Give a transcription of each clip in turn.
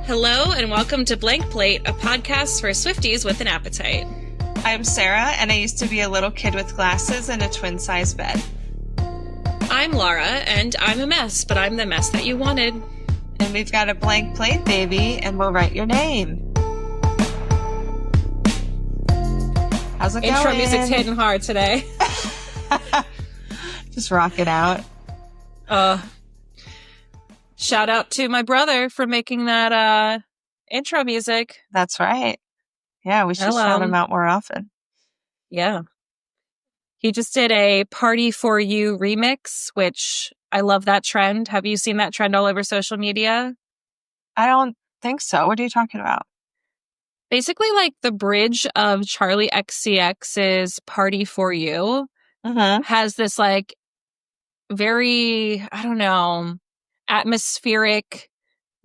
Hello and welcome to Blank Plate, a podcast for Swifties with an appetite. I'm Sarah, and I used to be a little kid with glasses and a twin-size bed. I'm Laura, and I'm a mess, but I'm the mess that you wanted. And we've got a blank plate, baby, and we'll write your name. How's it going? Intro music's hitting hard today. Just rock it out. Shout out to my brother for making that intro music. That's right. Yeah, we should shout him out more often. Yeah. He just did a Party For You remix, which I love that trend. Have you seen that trend all over social media? I don't think so. What are you talking about? Basically, like the bridge of Charlie XCX's Party For You has this like very, I don't know, atmospheric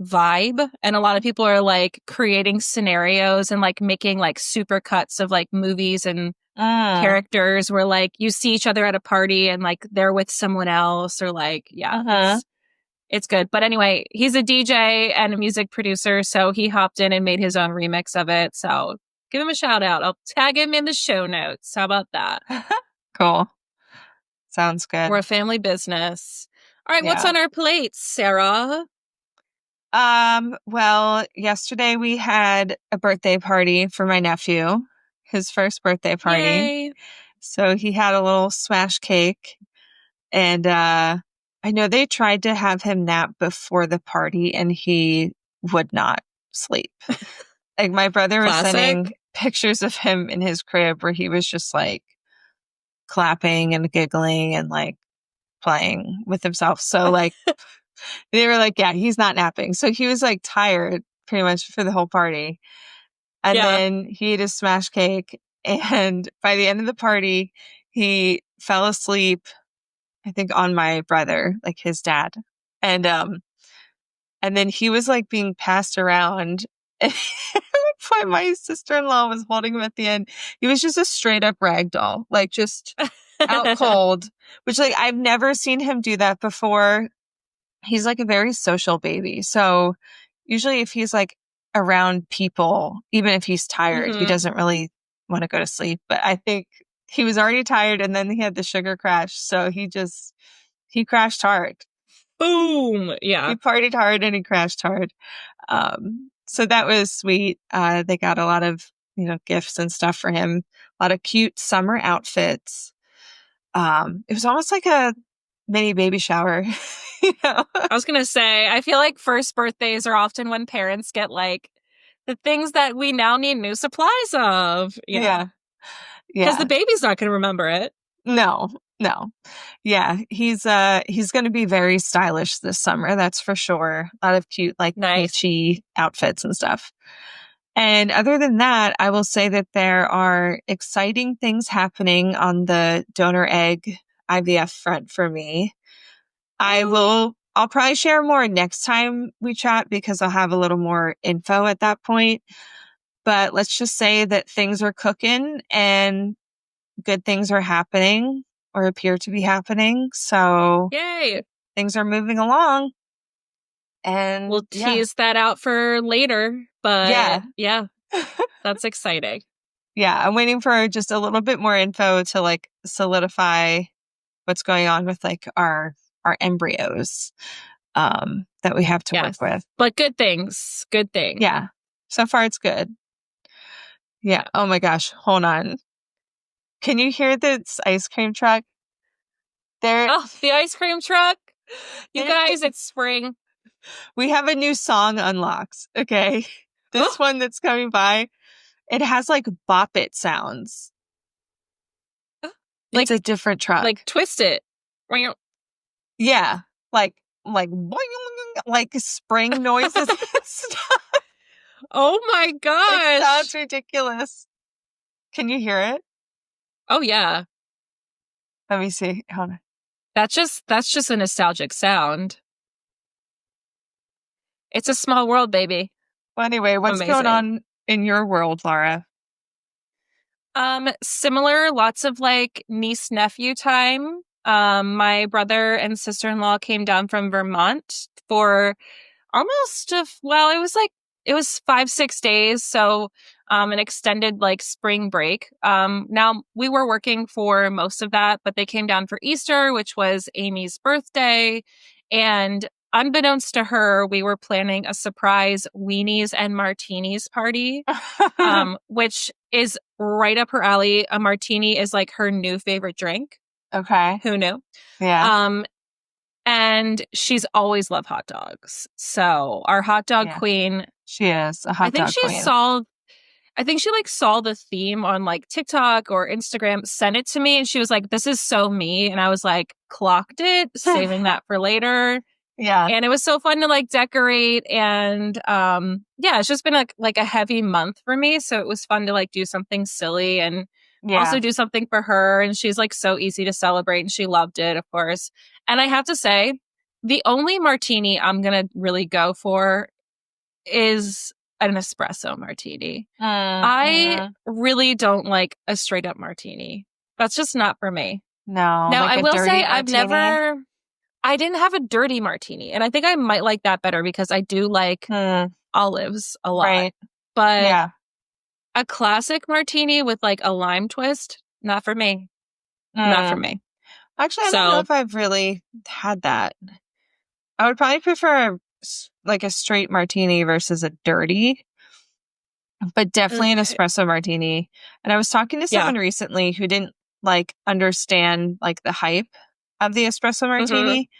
vibe, and a lot of people are like creating scenarios and like making like super cuts of like movies and characters where like you see each other at a party and like they're with someone else, or like it's good. But anyway, he's a DJ and a music producer, so he hopped in and made his own remix of it. So give him a shout out. I'll tag him in the show notes. How about that? Cool. Sounds good. We're a family business. All right, what's on our plates, Sarah? Well, yesterday we had a birthday party for my nephew, his first birthday party. Yay. So he had a little smash cake, and I know they tried to have him nap before the party and he would not sleep. Like my brother was sending pictures of him in his crib where he was just like clapping and giggling and like playing with himself. So like they were like, yeah, he's not napping. So he was like tired pretty much for the whole party. And then he ate his smash cake. And by the end of the party, he fell asleep, I think, on my brother, like his dad. And then he was like being passed around. Why my sister-in-law was holding him at the end. He was just a straight up rag doll, like just out cold, which like I've never seen him do that before. He's like a very social baby. So usually if he's like around people, even if he's tired, he doesn't really want to go to sleep. But I think he was already tired and then he had the sugar crash. So he crashed hard. Boom. Yeah. He partied hard and he crashed hard. So that was sweet. They got a lot of, gifts and stuff for him. A lot of cute summer outfits. It was almost like a mini baby shower. I was going to say, I feel like first birthdays are often when parents get like the things that we now need new supplies of. Yeah. Because the baby's not going to remember it. No. Yeah. He's going to be very stylish this summer. That's for sure. A lot of cute, like peachy outfits and stuff. And other than that, I will say that there are exciting things happening on the donor egg IVF front for me. I'll probably share more next time we chat because I'll have a little more info at that point. But let's just say that things are cooking and good things are happening or appear to be happening. So yay, things are moving along. And we'll tease that out for later. But yeah, that's exciting. Yeah, I'm waiting for just a little bit more info to like solidify what's going on with like our embryos that we have to work with. But good things. Yeah. So far it's good. Yeah. Oh my gosh. Hold on. Can you hear this ice cream truck? The ice cream truck. You guys, it's spring. We have a new song unlocked. Okay. This one that's coming by, it has like bop it sounds. It's a different truck. Like twist it. Yeah. Like boing, like spring noises and stuff. Oh my gosh. It sounds ridiculous. Can you hear it? Oh yeah. Let me see. Hold on. That's just a nostalgic sound. It's a small world, baby. Well, anyway, what's going on in your world, Laura? Similar, lots of like niece nephew time. My brother and sister-in-law came down from Vermont for it was like it was 5-6 days. So, an extended like spring break. Now we were working for most of that, but they came down for Easter, which was Amy's birthday. And unbeknownst to her, we were planning a surprise weenies and martinis party, which is right up her alley. A martini is like her new favorite drink. Okay. Who knew? Yeah. And she's always loved hot dogs. So our hot dog queen. She is a hot dog queen. I think she like saw the theme on like TikTok or Instagram, sent it to me, and she was like, "This is so me." And I was like, clocked it, saving that for later. Yeah. And it was so fun to like decorate. And it's just been like a heavy month for me. So it was fun to like do something silly and also do something for her. And she's like so easy to celebrate, and she loved it, of course. And I have to say, the only martini I'm going to really go for is an espresso martini. I really don't like a straight up martini. That's just not for me. No. Now, like I will say martini? I didn't have a dirty martini, and I think I might like that better because I do like olives a lot. Right. But a classic martini with like a lime twist, not for me. Not for me. Actually, I don't know if I've really had that. I would probably prefer like a straight martini versus a dirty, but definitely an espresso martini. And I was talking to someone recently who didn't like understand like the hype of the espresso martini.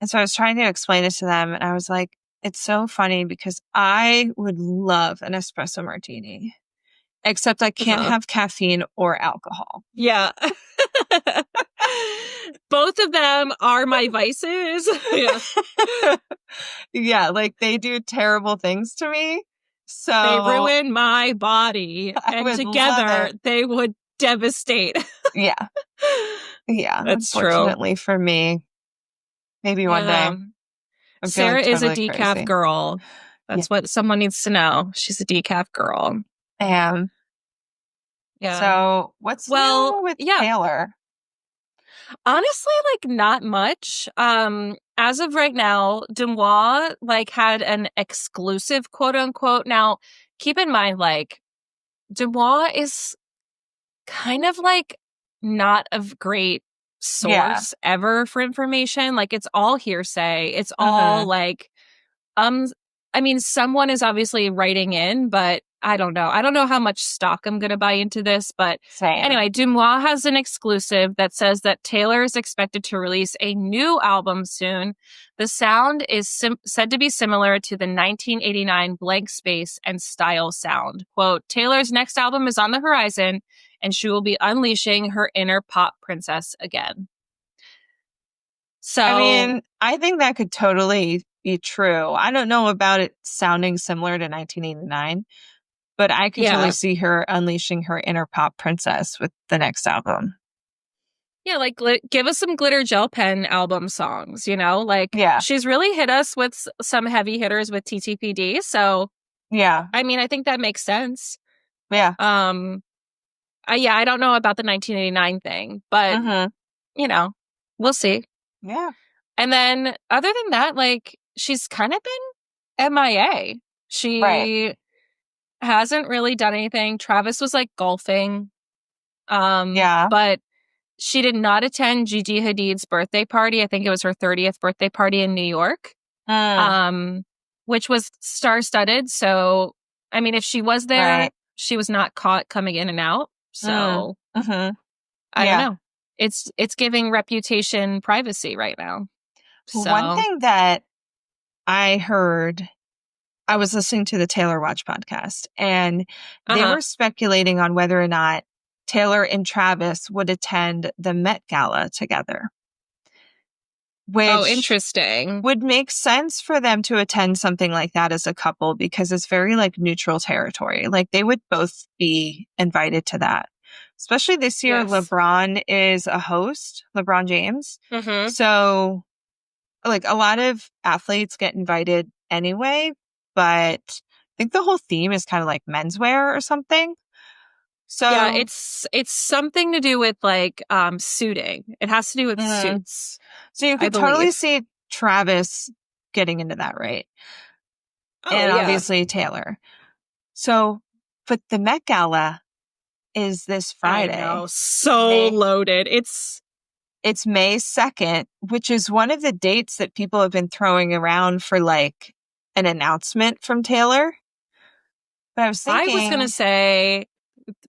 And so I was trying to explain it to them, and I was like, it's so funny because I would love an espresso martini, except I can't have caffeine or alcohol. Yeah. Both of them are my vices. Yeah, like they do terrible things to me. So they ruin my body. And together they would devastate. Yeah. That's unfortunately true. For me. Maybe one day. Sarah is a decaf crazy. girl. That's what someone needs to know. She's a decaf girl. I am. Yeah. So what's new with Taylor? Honestly, like not much. As of right now, Deuxmoi like had an exclusive quote unquote. Now, keep in mind, like Deuxmoi is kind of like not a great source ever for information. Like it's all hearsay. It's all like, I mean, someone is obviously writing in, but I don't know. I don't know how much stock I'm going to buy into this, but anyway, Deuxmoi has an exclusive that says that Taylor is expected to release a new album soon. The sound is said to be similar to the 1989 Blank Space and Style sound. Quote, Taylor's next album is on the horizon, and she will be unleashing her inner pop princess again. So, I mean, I think that could totally be true. I don't know about it sounding similar to 1989, but I could totally see her unleashing her inner pop princess with the next album. Yeah, like give us some Glitter Gel Pen album songs, you know? Like she's really hit us with some heavy hitters with TTPD, so I mean, I think that makes sense. Yeah. I don't know about the 1989 thing, but you know, we'll see. Yeah. And then other than that, like she's kind of been MIA. She hasn't really done anything. Travis was like golfing. But she did not attend Gigi Hadid's birthday party. I think it was her 30th birthday party in New York. Which was star-studded. So, I mean, if she was there, she was not caught coming in and out. So, I don't know. It's giving reputation privacy right now. So. One thing that I heard, I was listening to the Taylor Watch podcast, and they were speculating on whether or not Taylor and Travis would attend the Met Gala together. Which interesting. Would make sense for them to attend something like that as a couple because it's very like neutral territory. Like they would both be invited to that. Especially this year, LeBron is a host, LeBron James. So like a lot of athletes get invited anyway, but I think the whole theme is kind of like menswear or something. So yeah, it's something to do with like suiting. It has to do with suits. So you could totally see Travis getting into that, right? and obviously Taylor. So, but the Met Gala is this Friday. I know, so loaded. It's May 2nd, which is one of the dates that people have been throwing around for like an announcement from Taylor. But I was thinking, I was going to say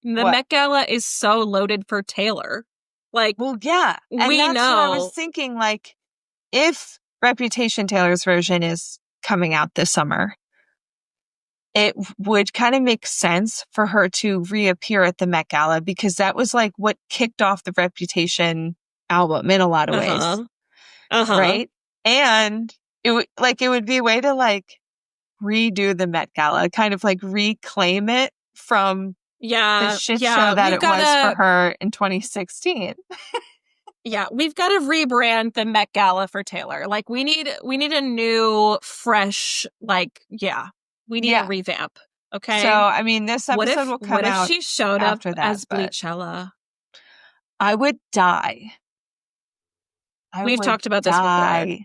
the Met Gala is so loaded for Taylor. Like, well, yeah. And we that's know. what I was thinking, like, if Reputation Taylor's version is coming out this summer, it would kind of make sense for her to reappear at the Met Gala, because that was like what kicked off the Reputation album in a lot of ways. Right? And it would be a way to like redo the Met Gala, kind of like reclaim it from the shit show that it was for her in 2016. Yeah, we've got to rebrand the Met Gala for Taylor. Like, we need a new, fresh, like, we need a revamp. Okay. So, I mean, this episode will come out. What if she showed up as Bleachella? I would die. We've talked about this before.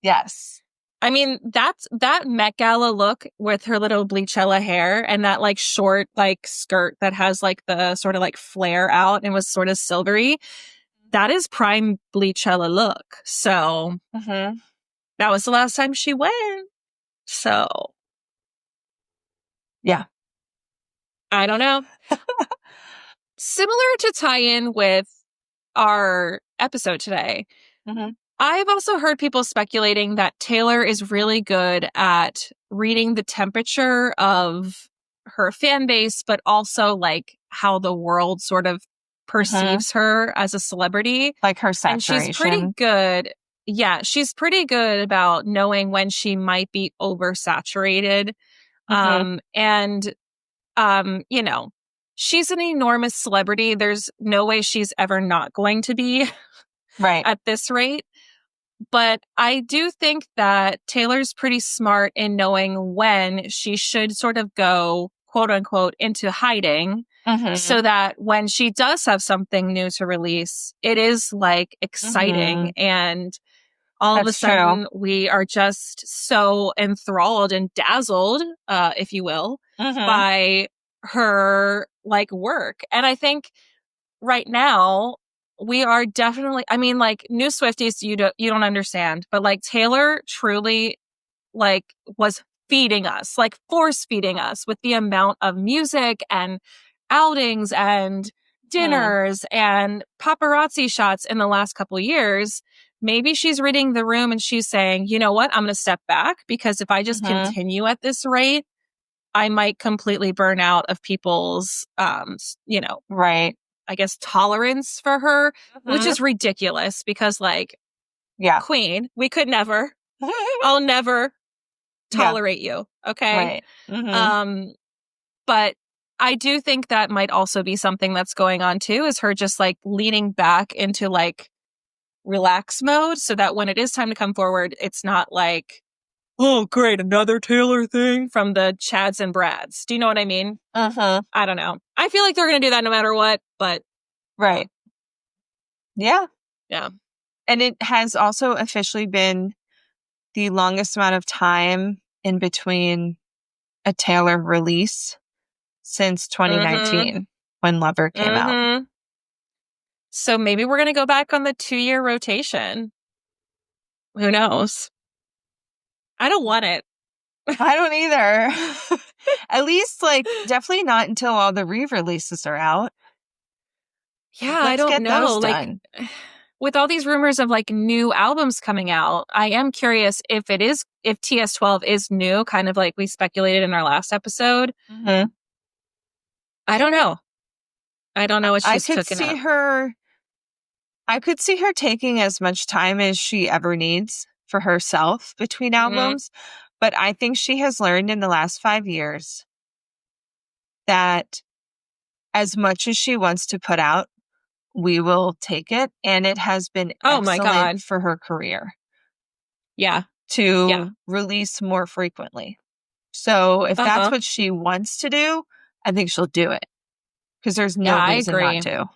Yes. I mean, that Met Gala look with her little Bleachella hair and that like short like skirt that has like the sort of like flare out and was sort of silvery. That is prime Bleachella look. So that was the last time she went. So yeah, I don't know. Similar to tie in with our episode today. I've also heard people speculating that Taylor is really good at reading the temperature of her fan base, but also like how the world sort of perceives her as a celebrity. Like her saturation. And she's pretty good. Yeah, she's pretty good about knowing when she might be oversaturated. You know, she's an enormous celebrity. There's no way she's ever not going to be at this rate. But I do think that Taylor's pretty smart in knowing when she should sort of go, quote unquote, into hiding so that when she does have something new to release, it is like exciting. And all of a sudden we are just so enthralled and dazzled, if you will, by her like work. And I think right now, we are definitely, I mean, like, new Swifties, you don't understand, but like Taylor truly like was feeding us, like force feeding us with the amount of music and outings and dinners and paparazzi shots in the last couple of years. Maybe she's reading the room and she's saying, you know what, I'm going to step back, because if I just continue at this rate, I might completely burn out of people's, you know, I guess, tolerance for her, which is ridiculous because, like, Queen, we could never, I'll never tolerate you. Okay. But I do think that might also be something that's going on too, is her just like leaning back into like relax mode so that when it is time to come forward, it's not like, oh, great, another Taylor thing from the Chads and Brads. Do you know what I mean? I don't know. I feel like they're going to do that no matter what, but. Yeah. Yeah. And it has also officially been the longest amount of time in between a Taylor release since 2019 when Lover came out. So maybe we're going to go back on the 2-year rotation. Who knows? I don't want it. I don't either. At least, like, definitely not until all the re-releases are out. Yeah, I don't know. Like, with all these rumors of like new albums coming out, I am curious if TS12 is new, kind of like we speculated in our last episode. I don't know. I don't know what she's cooking up. I could see her taking as much time as she ever needs for herself between albums. But I think she has learned in the last 5 years that as much as she wants to put out, we will take it. And it has been excellent for her career. To release more frequently. So if that's what she wants to do, I think she'll do it. Because there's no reason not to.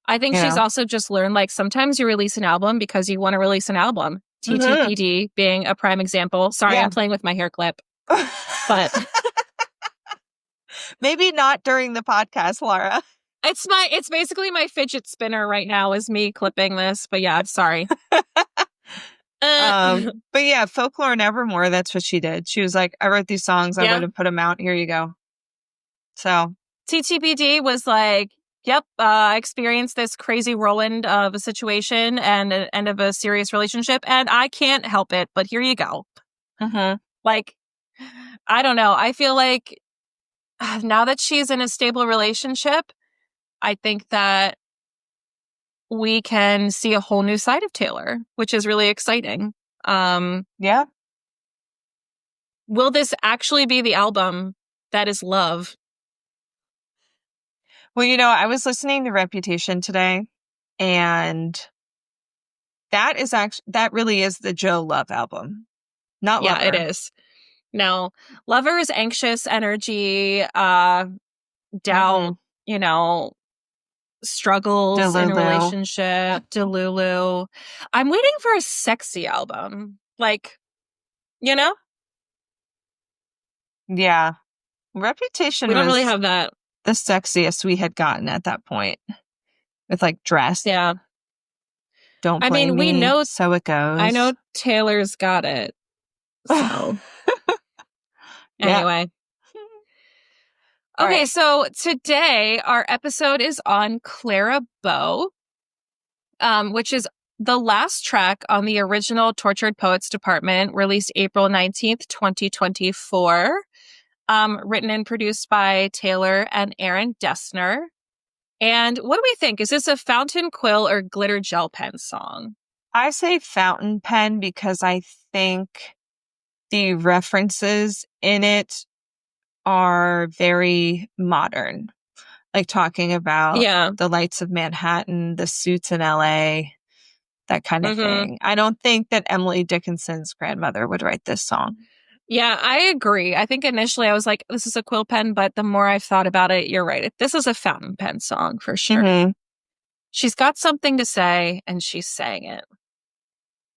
I think she's also just learned, like, sometimes you release an album because you want to release an album. TTPD being a prime example. Sorry, I'm playing with my hair clip. But maybe not during the podcast, Laura. It's basically my fidget spinner right now is me clipping this. But yeah, sorry. But yeah, Folklore and Evermore, that's what she did. She was like, I wrote these songs. I want to put them out. Here you go. So TTPD was like, yep, I experienced this crazy whirlwind of a situation and an end of a serious relationship, and I can't help it, but here you go. Like, I don't know. I feel like now that she's in a stable relationship, I think that we can see a whole new side of Taylor, which is really exciting. Yeah. Will this actually be the album that is love? Well, you know, I was listening to Reputation today, and that really is the Joe Love album, not Lover. Yeah, it is. No, Lover is anxious energy, doubt, you know, struggles Delulu. in a relationship, Delulu. I'm waiting for a sexy album. Like, you know? Yeah. Reputation we don't was really have that. The sexiest we had gotten at that point. With like Dress. Yeah. Don't Blame Me. We know So It Goes. I know Taylor's got it. So anyway. Okay, right. So today our episode is on Clara Bow, which is the last track on the original Tortured Poets Department, released April 19th, 2024, written and produced by Taylor and Aaron Dessner. And what do we think? Is this a fountain quill or glitter gel pen song? I say fountain pen because I think the references in it are very modern. Like talking about the lights of Manhattan, the suits in LA, that kind of thing. I don't think that Emily Dickinson's grandmother would write this song. Yeah, I agree. I think initially I was like, this is a quill pen, but the more I've thought about it, you're right. This is a fountain pen song for sure. She's got something to say and she's saying it.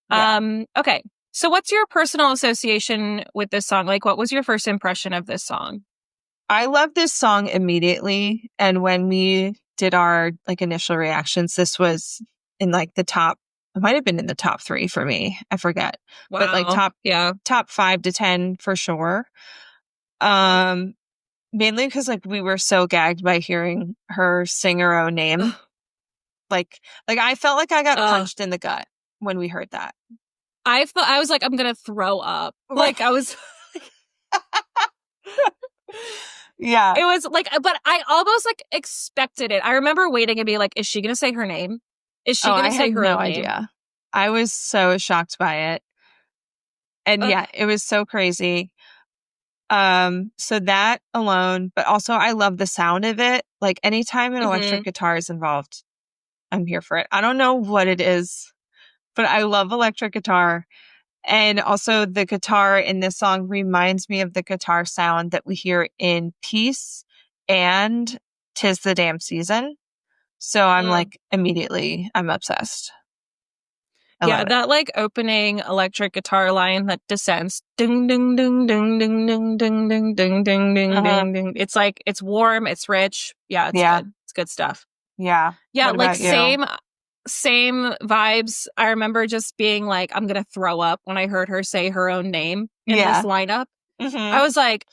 Yeah. Okay. So what's your personal association with this song? Like, what was your first impression of this song? I love this song immediately. And when we did our like initial reactions, this was in like the top, it might have been in the top 3 for me. I forget. Wow. But like top 5 to 10 for sure. Mainly because like we were so gagged by hearing her sing her own name. like I felt like I got punched in the gut when we heard that. I was like, I'm gonna throw up. Like I was Yeah. It was like, but I almost like expected it. I remember waiting and being like, is she gonna say her name? Is she gonna say her own name? Idea. I was so shocked by it. And yeah, it was so crazy. So that alone, but also I love the sound of it. Like anytime an electric guitar is involved, I'm here for it. I don't know what it is, but I love electric guitar. And also the guitar in this song reminds me of the guitar sound that we hear in Peace and 'Tis the Damn Season. So I'm like, immediately, I'm obsessed. Yeah, that like opening electric guitar line that descends. Ding, ding, ding, ding, ding, ding, ding, ding, ding, ding, ding, ding, ding. It's like, it's warm, it's rich. Yeah, it's good. It's good stuff. Yeah. Yeah, like same vibes. I remember just being like, I'm going to throw up when I heard her say her own name in this lineup. I was like,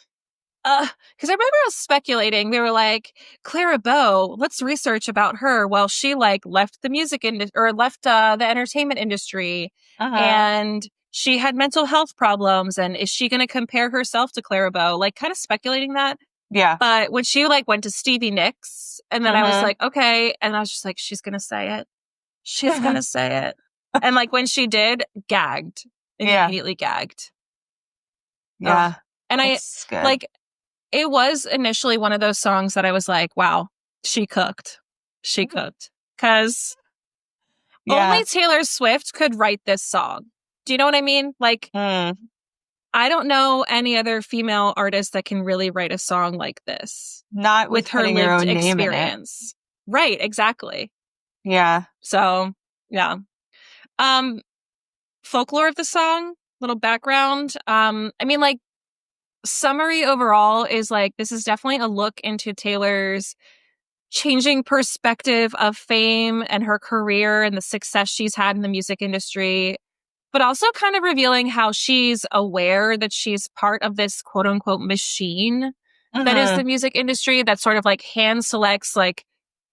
because I remember I was speculating. They were like, Clara Bow, let's research about her. Well, she like left the music industry or left the entertainment industry and she had mental health problems. And is she going to compare herself to Clara Bow? Like kind of speculating that. Yeah. But when she like went to Stevie Nicks and then I was like, okay. And I was just like, she's going to say it. She's going to say it. And like when she did, gagged. Immediately gagged. Yeah. And like, it was initially one of those songs that I was like, wow, she cooked. She cooked. Because only Taylor Swift could write this song. Do you know what I mean? Like, I don't know any other female artist that can really write a song like this. Not with her lived experience. Right, exactly. Yeah. So, yeah. folklore of the song, little background. I mean, like, summary overall is like, this is definitely a look into Taylor's changing perspective of fame and her career and the success she's had in the music industry, but also kind of revealing how she's aware that she's part of this quote unquote machine that is the music industry that sort of like hand selects, like,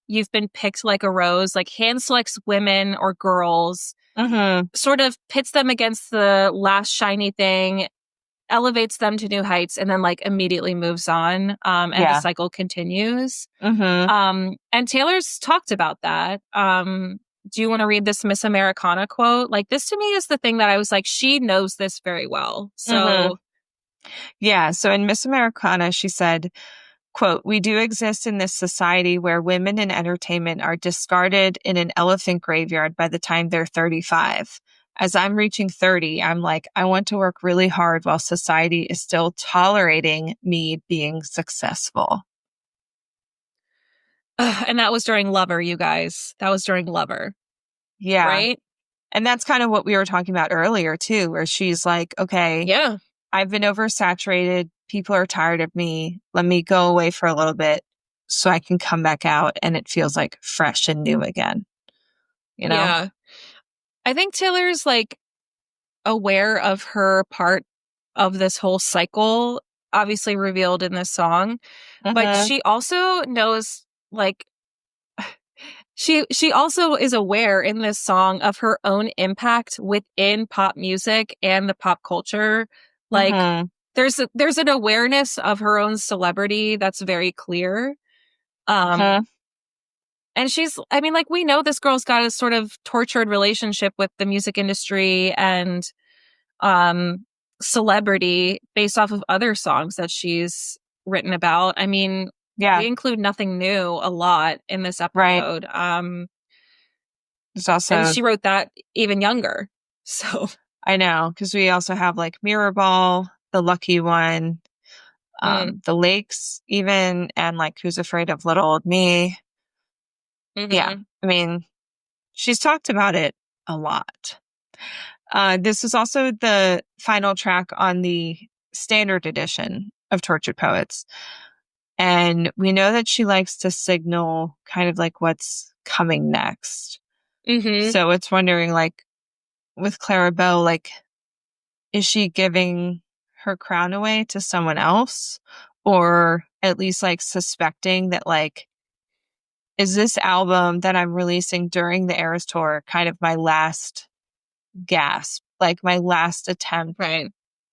you've been picked like a rose, like hand selects women or girls, sort of pits them against the last shiny thing, elevates them to new heights, and then like immediately moves on. And the cycle continues. And Taylor's talked about that. Do you want to read this Miss Americana quote? Like, this to me is the thing that I was like, she knows this very well. So yeah. So in Miss Americana, she said, quote, "We do exist in this society where women in entertainment are discarded in an elephant graveyard by the time they're 35. As I'm reaching 30, I'm like, I want to work really hard while society is still tolerating me being successful." And that was during Lover, you guys. That was during Lover. Yeah. Right? And that's kind of what we were talking about earlier, too, where she's like, okay, yeah, I've been oversaturated. People are tired of me. Let me go away for a little bit so I can come back out and it feels like fresh and new again. You know? Yeah. I think Taylor's like aware of her part of this whole cycle, obviously revealed in this song, but she also knows, like, she also is aware in this song of her own impact within pop music and the pop culture. Like, there's an awareness of her own celebrity that's very clear. And she's, I mean, like, we know this girl's got a sort of tortured relationship with the music industry and celebrity based off of other songs that she's written about. I mean, we include Nothing New a lot in this episode. Right. There's also, and she wrote that even younger. So I know, because we also have like Mirrorball, The Lucky One, The Lakes, even, and like Who's Afraid of Little Old Me. Yeah, I mean, she's talked about it a lot. This is also the final track on the standard edition of Tortured Poets. And we know that she likes to signal kind of like what's coming next. So it's wondering, like, with Clara Bow, like, is she giving her crown away to someone else? Or at least like suspecting that, like, is this album that I'm releasing during the Eras Tour kind of my last gasp, like my last attempt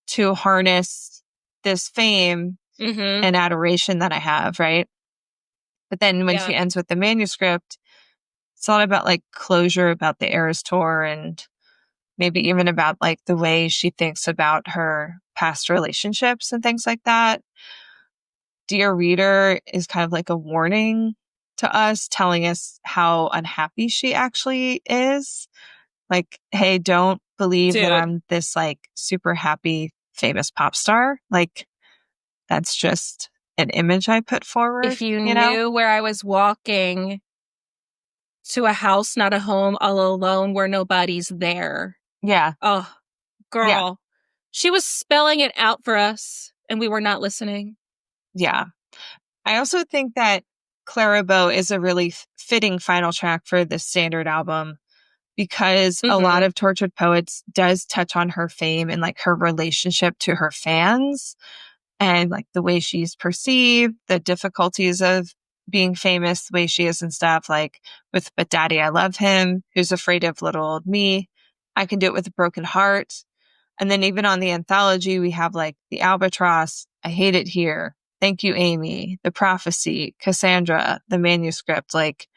to harness this fame and adoration that I have, right? But then when she ends with the manuscript, it's a lot about like closure about the Eras Tour and maybe even about like the way she thinks about her past relationships and things like that. Dear Reader is kind of like a warning to us, telling us how unhappy she actually is. Like, hey, don't believe that I'm this like super happy, famous pop star. Like, that's just an image I put forward. If you knew where I was walking to a house, not a home, all alone where nobody's there. Yeah. Oh, girl. Yeah. She was spelling it out for us and we were not listening. Yeah. I also think that Clara Bow is a really fitting final track for the standard album because a lot of Tortured Poets does touch on her fame and like her relationship to her fans and like the way she's perceived, the difficulties of being famous the way she is and stuff, like with But Daddy, I Love Him, Who's Afraid of Little Old Me, I Can Do It With a Broken Heart. And then even on the anthology, we have like The Albatross, I Hate It Here, Thank You, Amy, The Prophecy, Cassandra, The Manuscript. Like,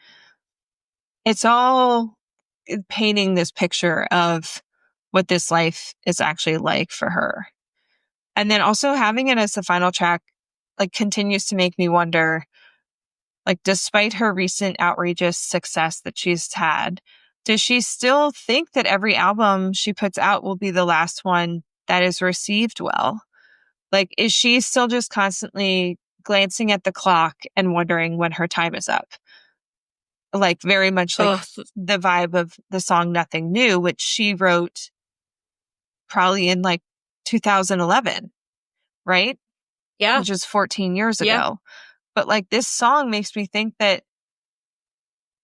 it's all painting this picture of what this life is actually like for her. And then also having it as the final track, like, continues to make me wonder, like, despite her recent outrageous success that she's had, does she still think that every album she puts out will be the last one that is received well? Like, is she still just constantly glancing at the clock and wondering when her time is up? Like, very much like the vibe of the song Nothing New, which she wrote probably in like 2011, right? Yeah. Which is 14 years Yeah. ago. But like this song makes me think that,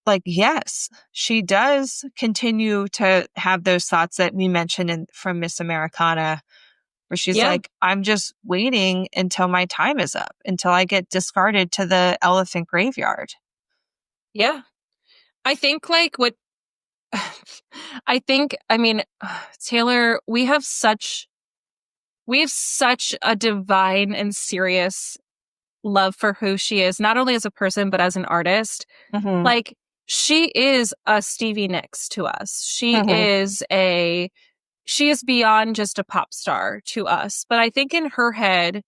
like, yes, she does continue to have those thoughts that we mentioned from Miss Americana, where she's like, I'm just waiting until my time is up, until I get discarded to the elephant graveyard. Yeah. I think like what I mean, Taylor, we have such a divine and serious love for who she is, not only as a person, but as an artist. Mm-hmm. Like, she is a Stevie Nicks to us. She is beyond just a pop star to us. But I think in her head,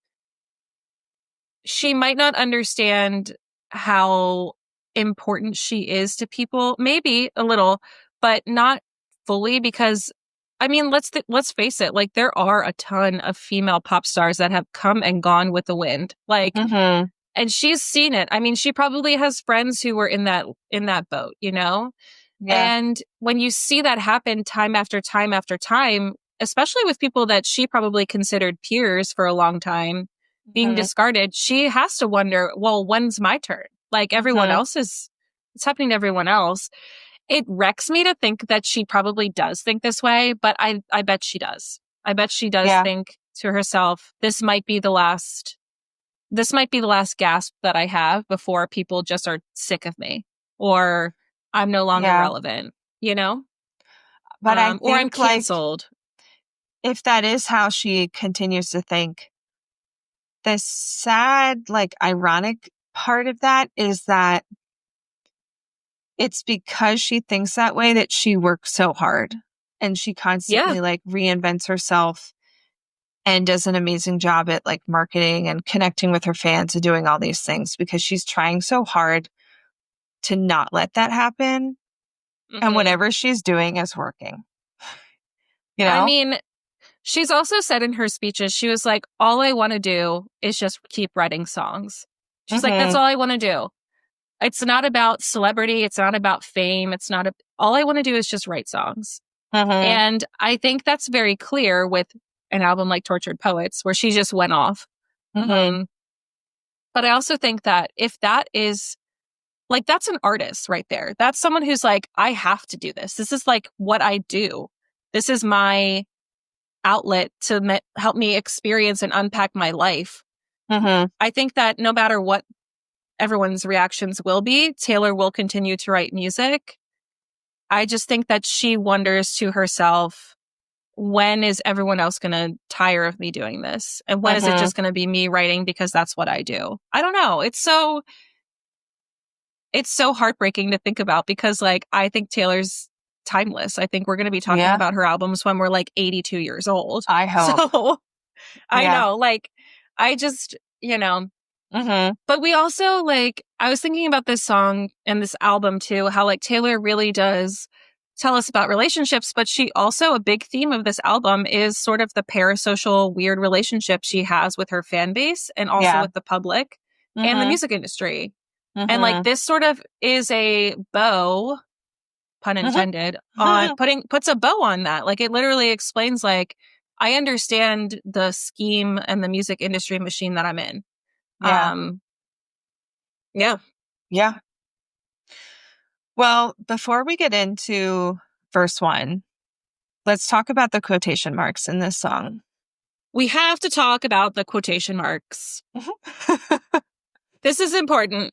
she might not understand how important she is to people. Maybe a little, but not fully, because I mean, let's face it, like there are a ton of female pop stars that have come and gone with the wind. Like and she's seen it. I mean, she probably has friends who were in that boat, you know? Yeah. And when you see that happen time after time after time, especially with people that she probably considered peers for a long time being discarded, she has to wonder, well, when's my turn? Like everyone else it's happening to everyone else. It wrecks me to think that she probably does think this way, but I bet she does. I bet she does think to herself, this might be the last gasp that I have before people just are sick of me or I'm no longer relevant, you know? But I think, or I'm canceled. Like, if that is how she continues to think, the sad, like, ironic part of that is that it's because she thinks that way that she works so hard and she constantly like reinvents herself and does an amazing job at like marketing and connecting with her fans and doing all these things because she's trying so hard to not let that happen. And whatever she's doing is working. You know? I mean, she's also said in her speeches, she was like, all I want to do is just keep writing songs. She's like, that's all I want to do. It's not about celebrity. It's not about fame. It's not, all I want to do is just write songs. And I think that's very clear with an album like Tortured Poets, where she just went off. But I also think that if that is, like, that's an artist right there. That's someone who's like, I have to do this. This is like what I do. This is my outlet to help me experience and unpack my life. I think that no matter what everyone's reactions will be, Taylor will continue to write music. I just think that she wonders to herself, when is everyone else going to tire of me doing this? And when is it just going to be me writing because that's what I do? I don't know. It's so heartbreaking to think about because, like, I think Taylor's timeless. I think we're going to be talking about her albums when we're like 82 years old. I hope. So I know, like, I just, you know, but we also, like, I was thinking about this song and this album too, how like Taylor really does tell us about relationships, but she also, a big theme of this album is sort of the parasocial weird relationship she has with her fan base and also with the public and the music industry. And like this sort of is a bow, pun intended, on puts a bow on that. Like it literally explains, like, I understand the scheme and the music industry machine that I'm in. Yeah. Well, before we get into verse 1, let's talk about the quotation marks in this song. We have to talk about the quotation marks. This is important.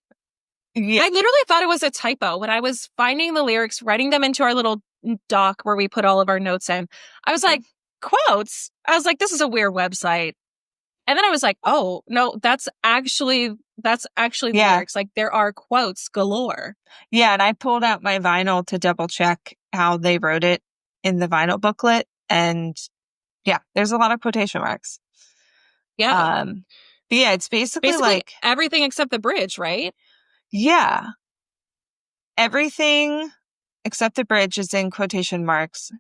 Yeah. I literally thought it was a typo when I was finding the lyrics, writing them into our little doc where we put all of our notes in. I was like, quotes? I was like, this is a weird website. And then I was like, oh, no, that's actually the lyrics. Like, there are quotes galore. Yeah, and I pulled out my vinyl to double check how they wrote it in the vinyl booklet. And yeah, there's a lot of quotation marks. Yeah. But yeah, it's basically like everything except the bridge, right? Yeah. Everything except the bridge is in quotation marks.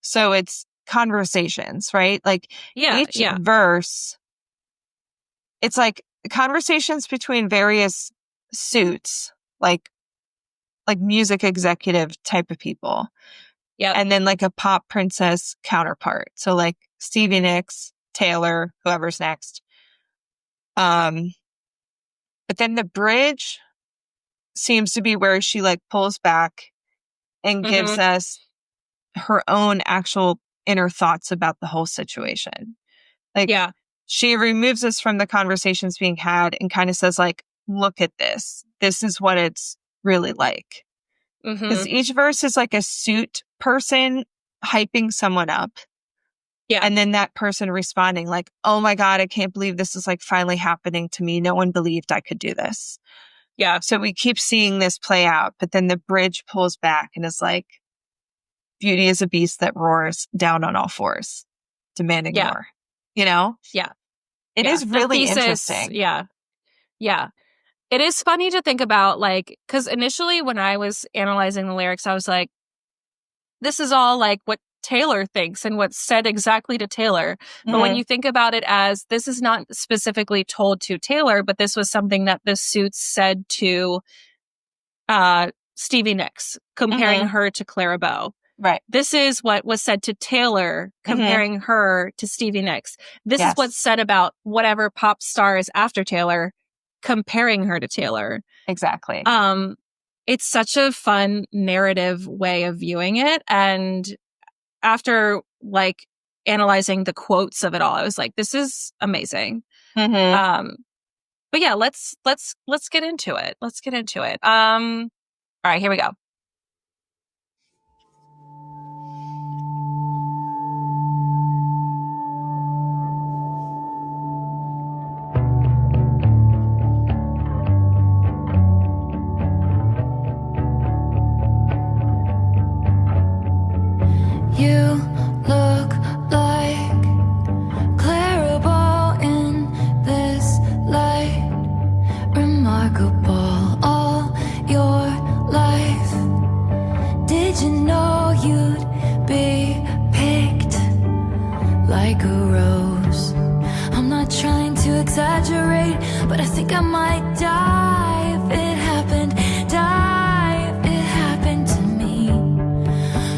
So it's conversations, right? Like each verse, it's like conversations between various suits, like music executive type of people. Yeah. And then like a pop princess counterpart. So like Stevie Nicks, Taylor, whoever's next. But then the bridge seems to be where she like pulls back and gives us her own actual inner thoughts about the whole situation. Like, she removes us from the conversations being had and kind of says like, look at this. This is what it's really like. Because each verse is like a suit person hyping someone up. Yeah. And then that person responding like, oh my God, I can't believe this is like finally happening to me. No one believed I could do this. Yeah. So we keep seeing this play out, but then the bridge pulls back and is like, beauty is a beast that roars down on all fours, demanding more. You know? Yeah. It is really interesting. Yeah. Yeah. It is funny to think about, like, because initially when I was analyzing the lyrics, I was like, this is all like what Taylor thinks and what's said exactly to Taylor. But when you think about it as this is not specifically told to Taylor, but this was something that the suits said to Stevie Nicks, comparing her to Clara Bow. Right. This is what was said to Taylor, comparing her to Stevie Nicks. This is what's said about whatever pop star is after Taylor, comparing her to Taylor. Exactly. It's such a fun narrative way of viewing it. And after like analyzing the quotes of it all, I was like, this is amazing. But yeah, let's get into it. Let's get into it. All right, here we go. You look like Clara Bow in this light. Remarkable all your life. Did you know you'd be picked like a rose? I'm not trying to exaggerate, but I think I might die if it happened. Die if it happened to me.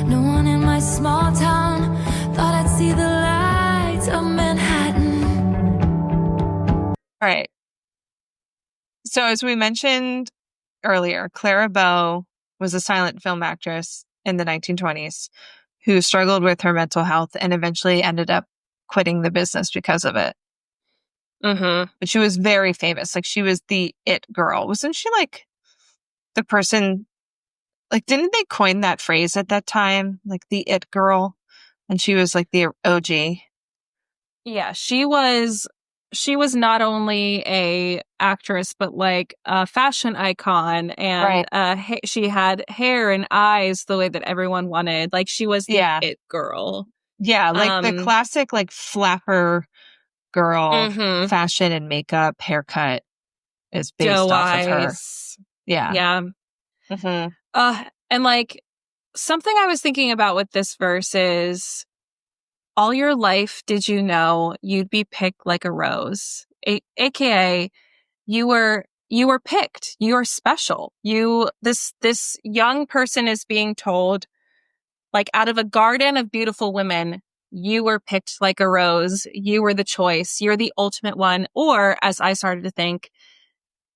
No one in my small town thought I'd see the lights of Manhattan. All right. So as we mentioned earlier, Clara Bow was a silent film actress in the 1920s who struggled with her mental health and eventually ended up quitting the business because of it. But she was very famous. Like, she was the it girl. Wasn't she like the person, like, didn't they coin that phrase at that time? Like the it girl? And she was like the OG. Yeah, she was not only a actress, but like a fashion icon, and she had hair and eyes the way that everyone wanted. Like, she was the it girl. Yeah, like the classic like flapper girl, fashion and makeup, haircut is based off of her. Yeah. Yeah. And like, something I was thinking about with this verse is, all your life did you know you'd be picked like a rose? AKA, you were picked. You are special. This young person is being told, like, out of a garden of beautiful women, you were picked like a rose. You were the choice. You're the ultimate one. Or, as I started to think,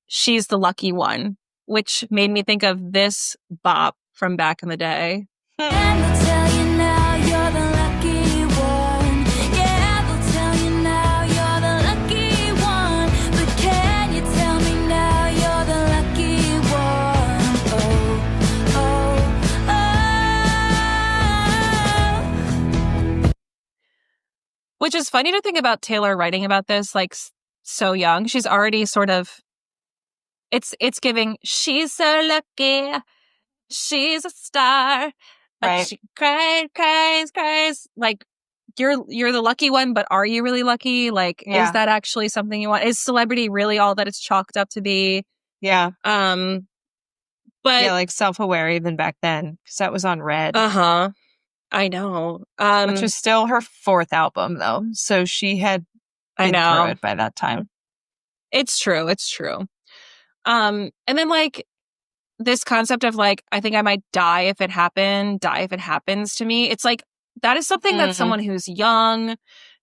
she's the lucky one, which made me think of this bop from back in the day. And they'll tell you now you're the lucky one. Yeah, they'll tell you now you're the lucky one. But can you tell me now you're the lucky one? Oh. Which is funny to think about Taylor writing about this, like, so young. She's already sort of, it's giving, she's so lucky, she's a star, but she cries. Like, you're the lucky one, but are you really lucky? Like, is that actually something you want? Is celebrity really all that it's chalked up to be? Yeah. But yeah, like self-aware even back then, because that was on Red. I know. Which was still her fourth album, though. So she had been through it by that time. It's true. And then, like, this concept of like, I think I might die if it happens to me. It's like, that is something that someone who's young,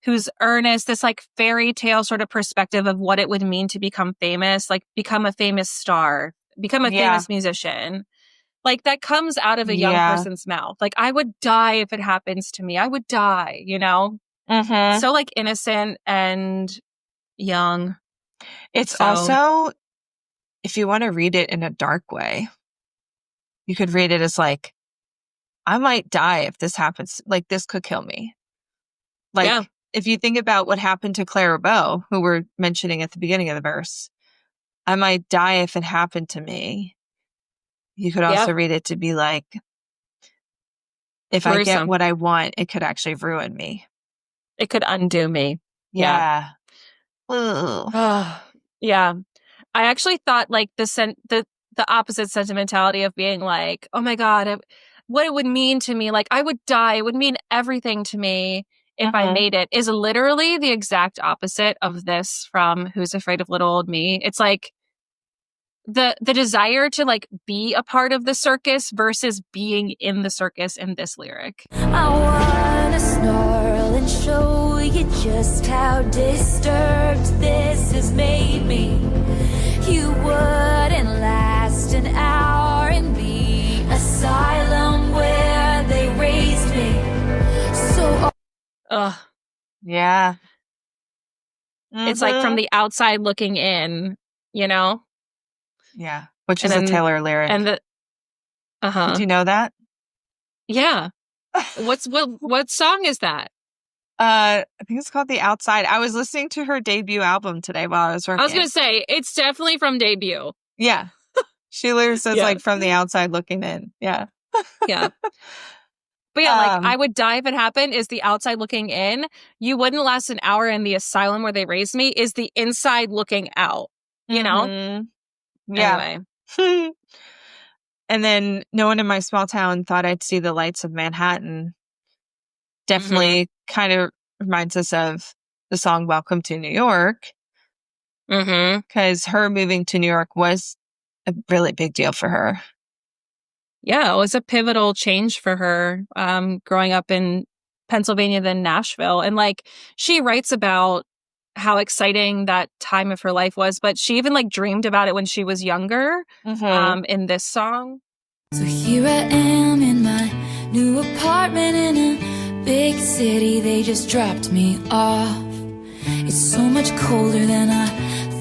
who's earnest, this like fairy tale sort of perspective of what it would mean to become famous, like become a famous star, become a famous musician. Like that comes out of a young person's mouth. Like, I would die if it happens to me. I would die, you know? So like innocent and young. It's also, if you want to read it in a dark way, you could read it as like, I might die if this happens. Like, this could kill me. Like, if you think about what happened to Clara Bow, who we're mentioning at the beginning of the verse, I might die if it happened to me. You could also read it to be like, if I get what I want, it could actually ruin me. It could undo me. Yeah. Yeah. I actually thought like the opposite sentimentality of being like, oh my God, what it would mean to me, like I would die. It would mean everything to me if I made it, is literally the exact opposite of this from Who's Afraid of Little Old Me. It's like the desire to like be a part of the circus versus being in the circus in this lyric. I wanna snarl and show you just how disturbed this has made me. You wouldn't last an hour in the asylum where they raised me. So yeah. It's like from the outside looking in, you know? Yeah. Which is a Taylor lyric. And Did you know that? Yeah. What song is that? I think it's called The Outside. I was listening to her debut album today while I was working. I was going to say, it's definitely from debut. Yeah. She literally says like from the outside looking in. Yeah. Yeah. But yeah, like I would die if it happened is the outside looking in. You wouldn't last an hour in the asylum where they raised me is the inside looking out, you know? Yeah. Anyway. And then no one in my small town thought I'd see the lights of Manhattan. Definitely kind of reminds us of the song Welcome to New York. Because her moving to New York was a really big deal for her. Yeah, it was a pivotal change for her, growing up in Pennsylvania, then Nashville. And like, she writes about how exciting that time of her life was, but she even like dreamed about it when she was younger, in this song. So here I am in my new apartment in a big city. They just dropped me off. It's so much colder than I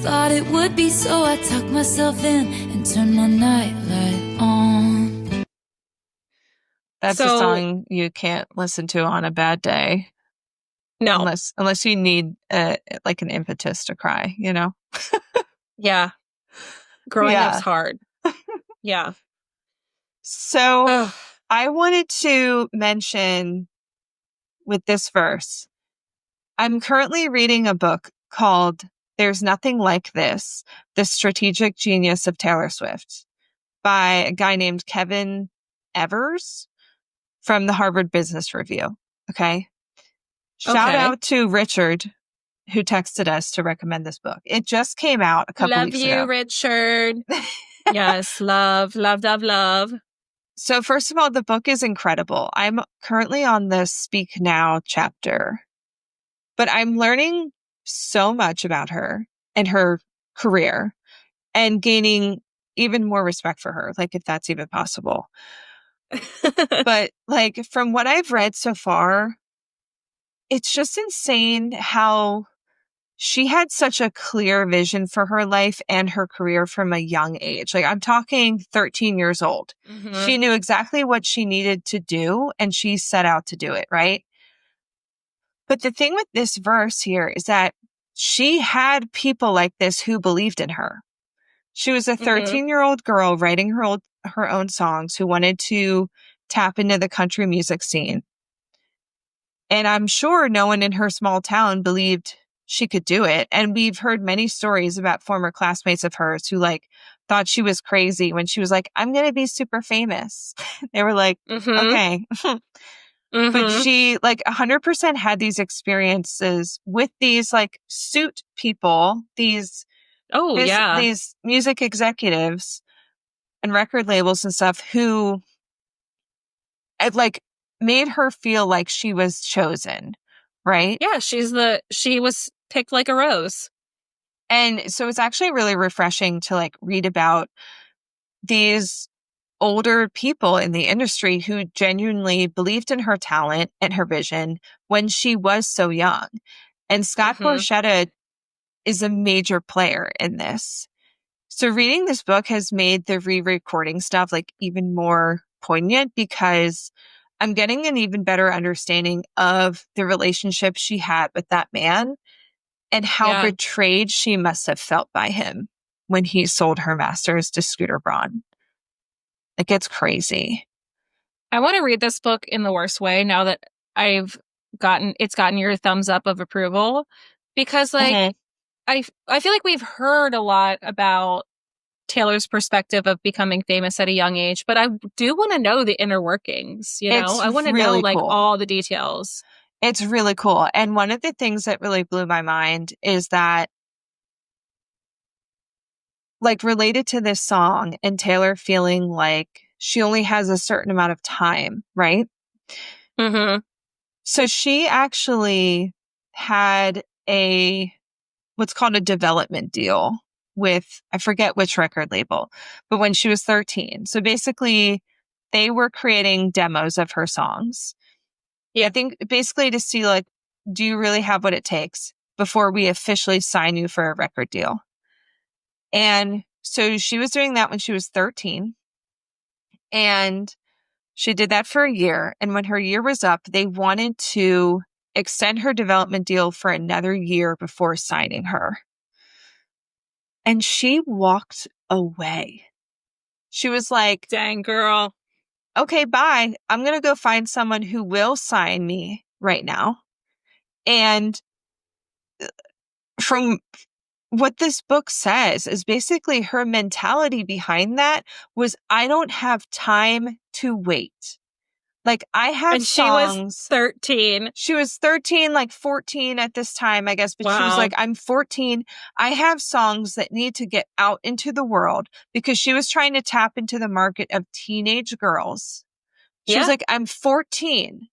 thought it would be, so I tucked myself in and turned my nightlight on. That's a song you can't listen to on a bad day. No. Unless you need like an impetus to cry, you know? Yeah. Growing up's hard. Yeah. So I wanted to mention with this verse, I'm currently reading a book called There's Nothing Like This, The Strategic Genius of Taylor Swift by a guy named Kevin Evers from the Harvard Business Review. Okay. Shout out to Richard, who texted us to recommend this book. It just came out a couple weeks ago. Love you, Richard. Yes, love. So first of all, the book is incredible. I'm currently on the Speak Now chapter, but I'm learning so much about her and her career and gaining even more respect for her, like if that's even possible. But like from what I've read so far, it's just insane how she had such a clear vision for her life and her career from a young age. Like I'm talking 13 years old. She knew exactly what she needed to do and she set out to do it, right? But the thing with this verse here is that she had people like this who believed in her. She was a 13-year-old girl writing her own songs who wanted to tap into the country music scene. And I'm sure no one in her small town believed she could do it. And we've heard many stories about former classmates of hers who like thought she was crazy when she was like, I'm going to be super famous. They were like, okay. But she like 100% had these experiences with these like suit people, these music executives. and record labels and stuff who like made her feel like she was chosen, right? Yeah, she was picked like a rose. And so it's actually really refreshing to like read about these older people in the industry who genuinely believed in her talent and her vision when she was so young. And Scott Borchetta is a major player in this. So reading this book has made the re-recording stuff like even more poignant because I'm getting an even better understanding of the relationship she had with that man and how betrayed she must have felt by him when he sold her masters to Scooter Braun. It gets crazy. I want to read this book in the worst way now that it's gotten your thumbs up of approval, because like I feel like we've heard a lot about Taylor's perspective of becoming famous at a young age, but I do want to know the inner workings, you know? I want to know like all the details. It's really cool. And one of the things that really blew my mind is that like related to this song and Taylor feeling like she only has a certain amount of time, right? So she actually had what's called a development deal with, I forget which record label, but when she was 13. So basically they were creating demos of her songs. Yeah, I think basically to see like, do you really have what it takes before we officially sign you for a record deal? And so she was doing that when she was 13. And she did that for a year. And when her year was up, they wanted to extend her development deal for another year before signing her. And she walked away. She was like, dang girl. Okay, bye. I'm going to go find someone who will sign me right now. And from what this book says is basically her mentality behind that was, I don't have time to wait. Like I have songs. She was 13. She was 13, like 14 at this time, I guess. But she was like, I'm 14. I have songs that need to get out into the world because she was trying to tap into the market of teenage girls. She was like, I'm 14.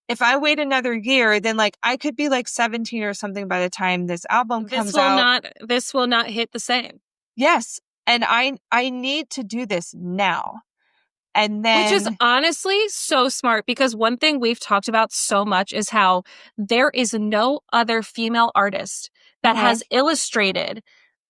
If I wait another year, then like I could be like 17 or something by the time this album comes out. This will not hit the same. Yes. And I need to do this now. And then, which is honestly so smart, because one thing we've talked about so much is how there is no other female artist that has illustrated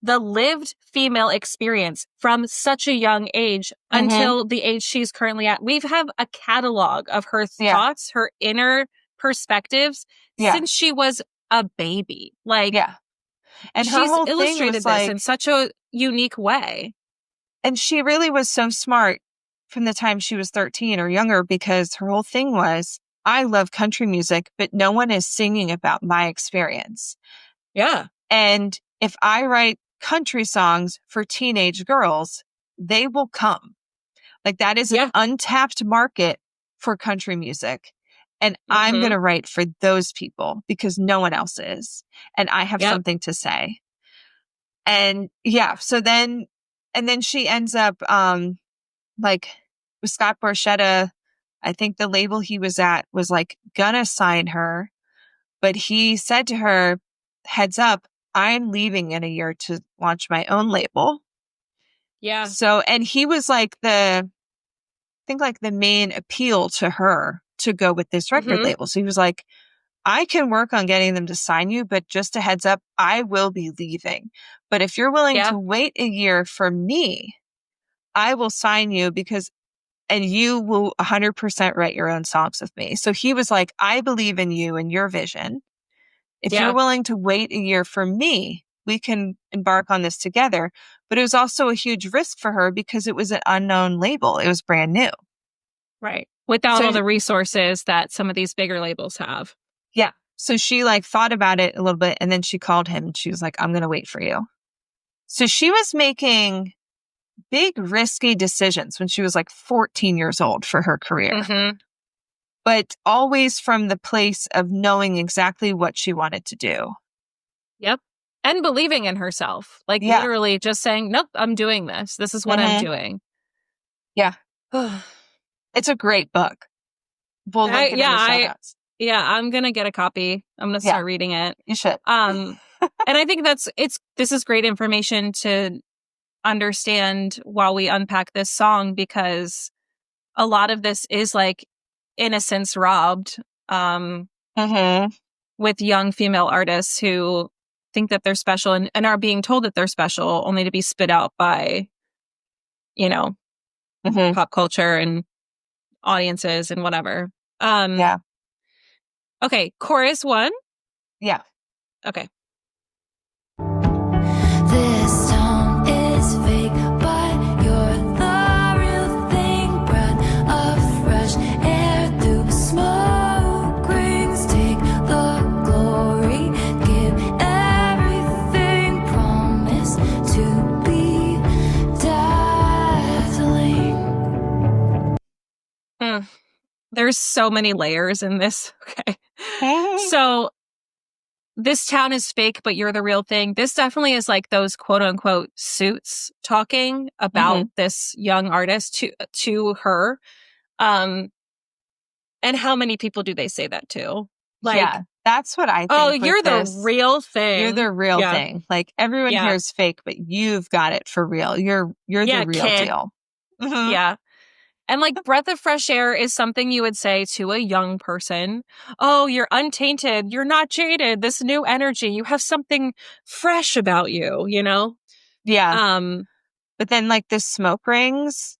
the lived female experience from such a young age until the age she's currently at. We have a catalog of her thoughts, her inner perspectives since she was a baby. Like, and she's her whole illustrated this like, in such a unique way. And she really was so smart from the time she was 13 or younger, because her whole thing was, I love country music, but no one is singing about my experience. Yeah. And if I write country songs for teenage girls, they will come. Like that is an untapped market for country music. And I'm going to write for those people because no one else is. And I have something to say. And so then she ends up, like with Scott Borchetta, I think the label he was at was like gonna sign her, but he said to her, heads up, I'm leaving in a year to launch my own label. Yeah. So, and he was like the main appeal to her to go with this record label. So he was like, I can work on getting them to sign you, but just a heads up, I will be leaving. But if you're willing to wait a year for me, I will sign you and you will 100% write your own songs with me. So he was like, I believe in you and your vision. If you're willing to wait a year for me, we can embark on this together. But it was also a huge risk for her because it was an unknown label. It was brand new. Right. Without all the resources that some of these bigger labels have. Yeah. So she like thought about it a little bit, and then she called him and she was like, I'm going to wait for you. So she was making big risky decisions when she was like 14 years old for her career, but always from the place of knowing exactly what she wanted to do. Yep. And believing in herself, like literally just saying, nope, I'm doing this. This is what I'm doing. Yeah. It's a great book. We'll link it in the show notes. Yeah, I'm going to get a copy. I'm going to start reading it. You should. And I think this is great information to understand while we unpack this song, because a lot of this is like innocence robbed with young female artists who think that they're special and are being told that they're special only to be spit out by, pop culture and audiences and whatever. Okay, chorus 1. Yeah. Okay. This town is fake, but you're the real thing. Breath of fresh air through smoke rings. Take the glory, give everything. Promise to be dazzling. There's so many layers in this. Okay. So this town is fake, but you're the real thing. This definitely is like those quote unquote suits talking about this young artist to her. And how many people do they say that to? Like, that's what I think. Oh, you're the real thing. You're the real thing. Like everyone here is fake, but you've got it for real. You're the real deal. Yeah. And like breath of fresh air is something you would say to a young person. Oh, you're untainted. You're not jaded. This new energy. You have something fresh about you, Yeah. But then like the smoke rings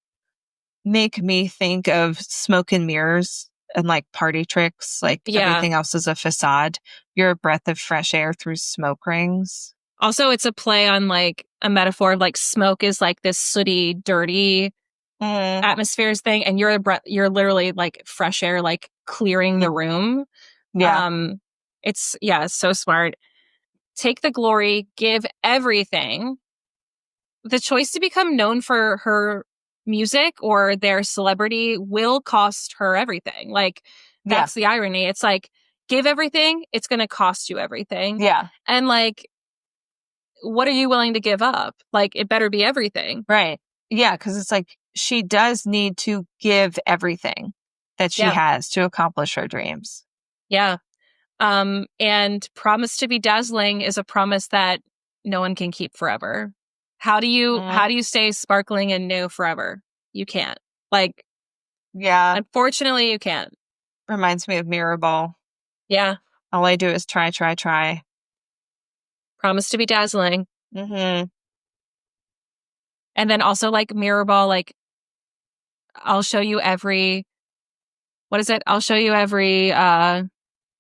make me think of smoke and mirrors and like party tricks. Like everything else is a facade. You're a breath of fresh air through smoke rings. Also, it's a play on like a metaphor of like smoke is like this sooty, dirty atmospheres thing, and you're literally like fresh air, like clearing the room. It's so smart. Take the glory, give everything. The choice to become known for her music or their celebrity will cost her everything. Like that's the irony. It's like give everything, it's going to cost you everything. And like what are you willing to give up? Like it better be everything. Right. Yeah, because it's like she does need to give everything that she has to accomplish her dreams. Yeah. And promise to be dazzling is a promise that no one can keep forever. How do you stay sparkling and new forever? You can't. Like, unfortunately you can't. Reminds me of Mirrorball. Yeah. All I do is try, try, try. Promise to be dazzling. And then also like Mirrorball, like I'll show you every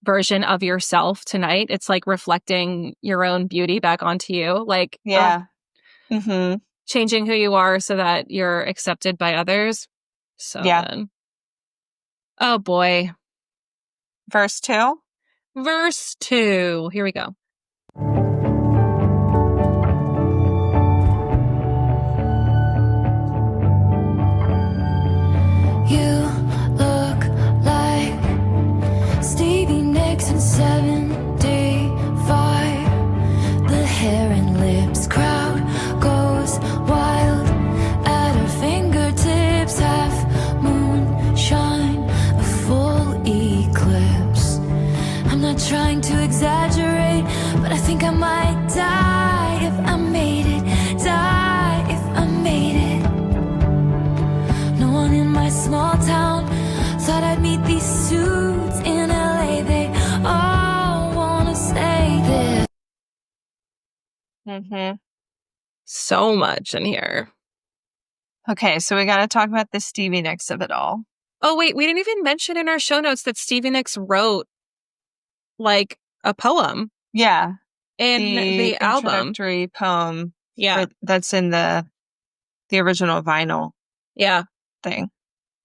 version of yourself tonight. It's like reflecting your own beauty back onto you. Like, changing who you are so that you're accepted by others. So good. Oh boy. Verse 2? Verse 2. Here we go. You look like Stevie Nicks in 75. The hair and lips crowd goes wild at her fingertips. Half moonshine, a full eclipse. I'm not trying to exaggerate, but I think I might die if I made it. Die if I made it. No one in my small town thought I'd meet these suits in LA. They all wanna say this. So much in here. Okay, so we got to talk about the Stevie Nicks of it all. Oh wait, we didn't even mention in our show notes that Stevie Nicks wrote like a poem. Yeah. In the album. Introductory poem. Yeah. That's in the original vinyl. Yeah. Thing.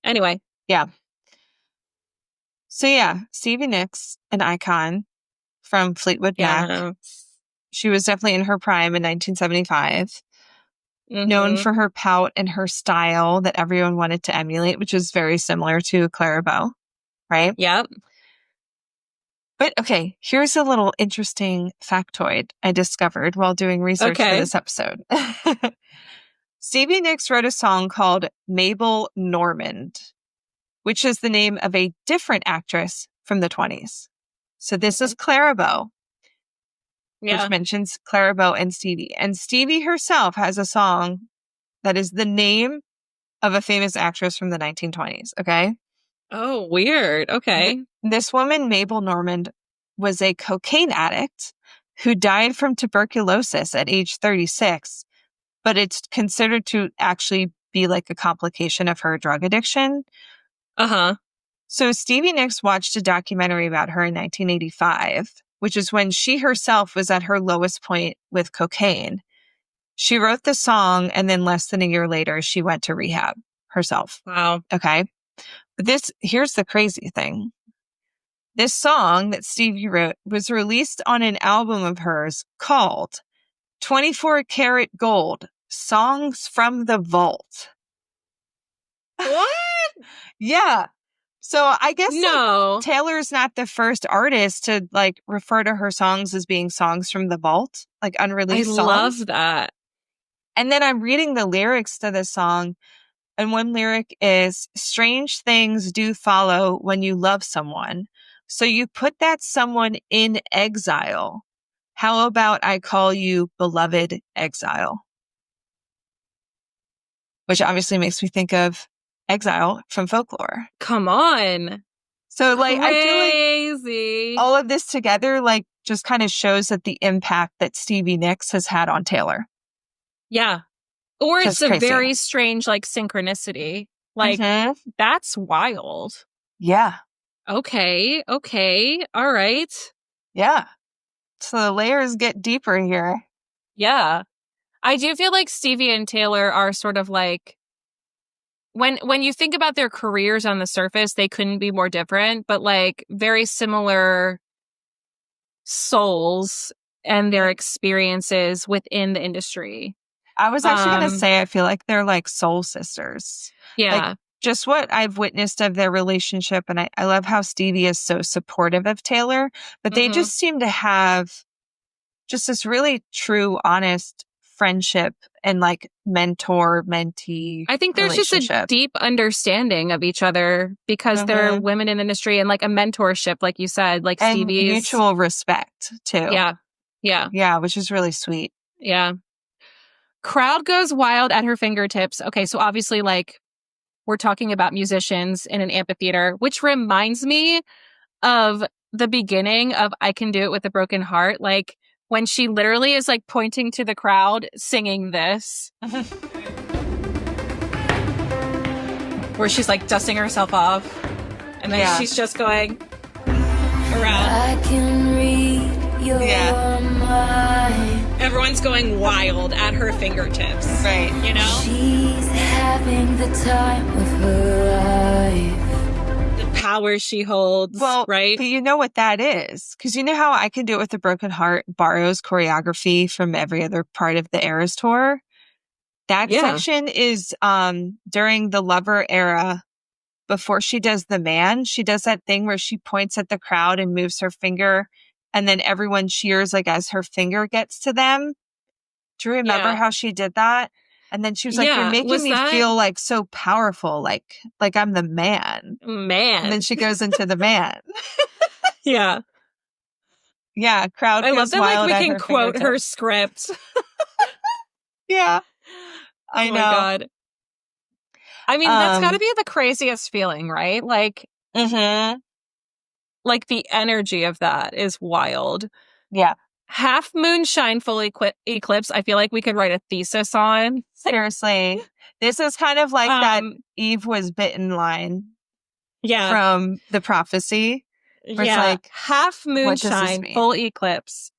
Anyway. Yeah. So yeah, Stevie Nicks, an icon from Fleetwood Mac. She was definitely in her prime in 1975. Known for her pout and her style that everyone wanted to emulate, which is very similar to Clara Bow, right? Yep. But okay, here's a little interesting factoid I discovered while doing research for this episode. Stevie Nicks wrote a song called Mabel Normand, which is the name of a different actress from the 20s. So this is Clara Bow, which mentions Clara Bow and Stevie. And Stevie herself has a song that is the name of a famous actress from the 1920s, okay? Oh, weird. Okay. This woman, Mabel Normand, was a cocaine addict who died from tuberculosis at age 36, but it's considered to actually be like a complication of her drug addiction. Uh-huh. So Stevie Nicks watched a documentary about her in 1985, which is when she herself was at her lowest point with cocaine. She wrote the song, and then less than a year later, she went to rehab herself. Wow. Okay. But here's the crazy thing. This song that Stevie wrote was released on an album of hers called 24 Karat Gold, Songs from the Vault. What? Yeah. So I guess no. like, Taylor's not the first artist to like refer to her songs as being songs from the vault, like unreleased songs. I love that. And then I'm reading the lyrics to this song, and one lyric is, strange things do follow when you love someone. So you put that someone in exile. How about I call you beloved exile? Which obviously makes me think of Exile from Folklore. Come on. So like, Crazy. I feel like all of this together, like just kind of shows that the impact that Stevie Nicks has had on Taylor. Yeah. Or Just it's a crazy. very strange like synchronicity. Like that's wild. Yeah. Okay. All right. Yeah. So the layers get deeper here. Yeah. I do feel like Stevie and Taylor are sort of like, when you think about their careers on the surface, they couldn't be more different, but like very similar souls and their experiences within the industry. I was actually going to say, I feel like they're like soul sisters. Yeah. Like, just what I've witnessed of their relationship. And I love how Stevie is so supportive of Taylor, but they just seem to have just this really true, honest friendship and like mentor-mentee. I think there's just a deep understanding of each other because they're women in the industry and like a mentorship, like you said, like and Stevie's. Mutual respect too. Yeah. Yeah, which is really sweet. Yeah. Crowd goes wild at her fingertips. Okay, so obviously like we're talking about musicians in an amphitheater, which reminds me of the beginning of I Can Do It With a Broken Heart. Like when she literally is like pointing to the crowd singing this. Where she's like dusting herself off. And then she's just going around. I can read your mind. Everyone's going wild at her fingertips. Right. You know? She's having the time of her life. Power she holds, well, right? But you know what that is? Because you know how I Can Do It With a Broken Heart borrows choreography from every other part of the Eras tour? That section is during the Lover era. Before she does The Man, she does that thing where she points at the crowd and moves her finger, and then everyone cheers like as her finger gets to them. Do you remember how she did that? And then she was like, you're making me feel like so powerful, like I'm the man. Man. And then she goes into The Man. Yeah. Yeah, crowd I goes love that wild like we at can her quote her fingertips. script. Yeah. I know. Oh my God. I mean, that's got to be the craziest feeling, right? Like, like the energy of that is wild. Yeah. Half moonshine, full eclipse. I feel like we could write a thesis on. Seriously. This is kind of like that Eve was bitten line from the prophecy. Where it's like, half moonshine, full eclipse.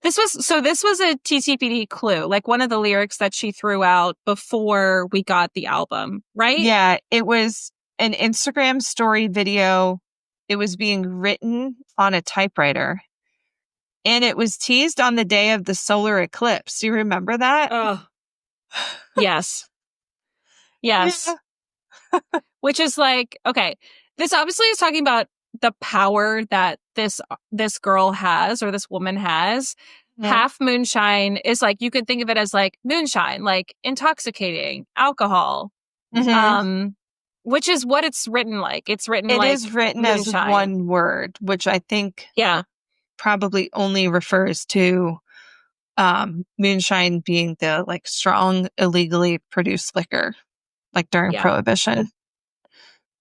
This was a TTPD clue, like one of the lyrics that she threw out before we got the album, right? Yeah, it was an Instagram story video. It was being written on a typewriter. And it was teased on the day of the solar eclipse. Do you remember that? Oh, yes. Yes. Yeah. Which is like, okay, this obviously is talking about the power that this girl has or this woman has. half moonshine is like, you could think of it as like moonshine, like intoxicating, alcohol. Which is what it's written like. It's written It like is written moonshine. as one word, which I think probably only refers to moonshine being the like strong, illegally produced liquor, like during Prohibition.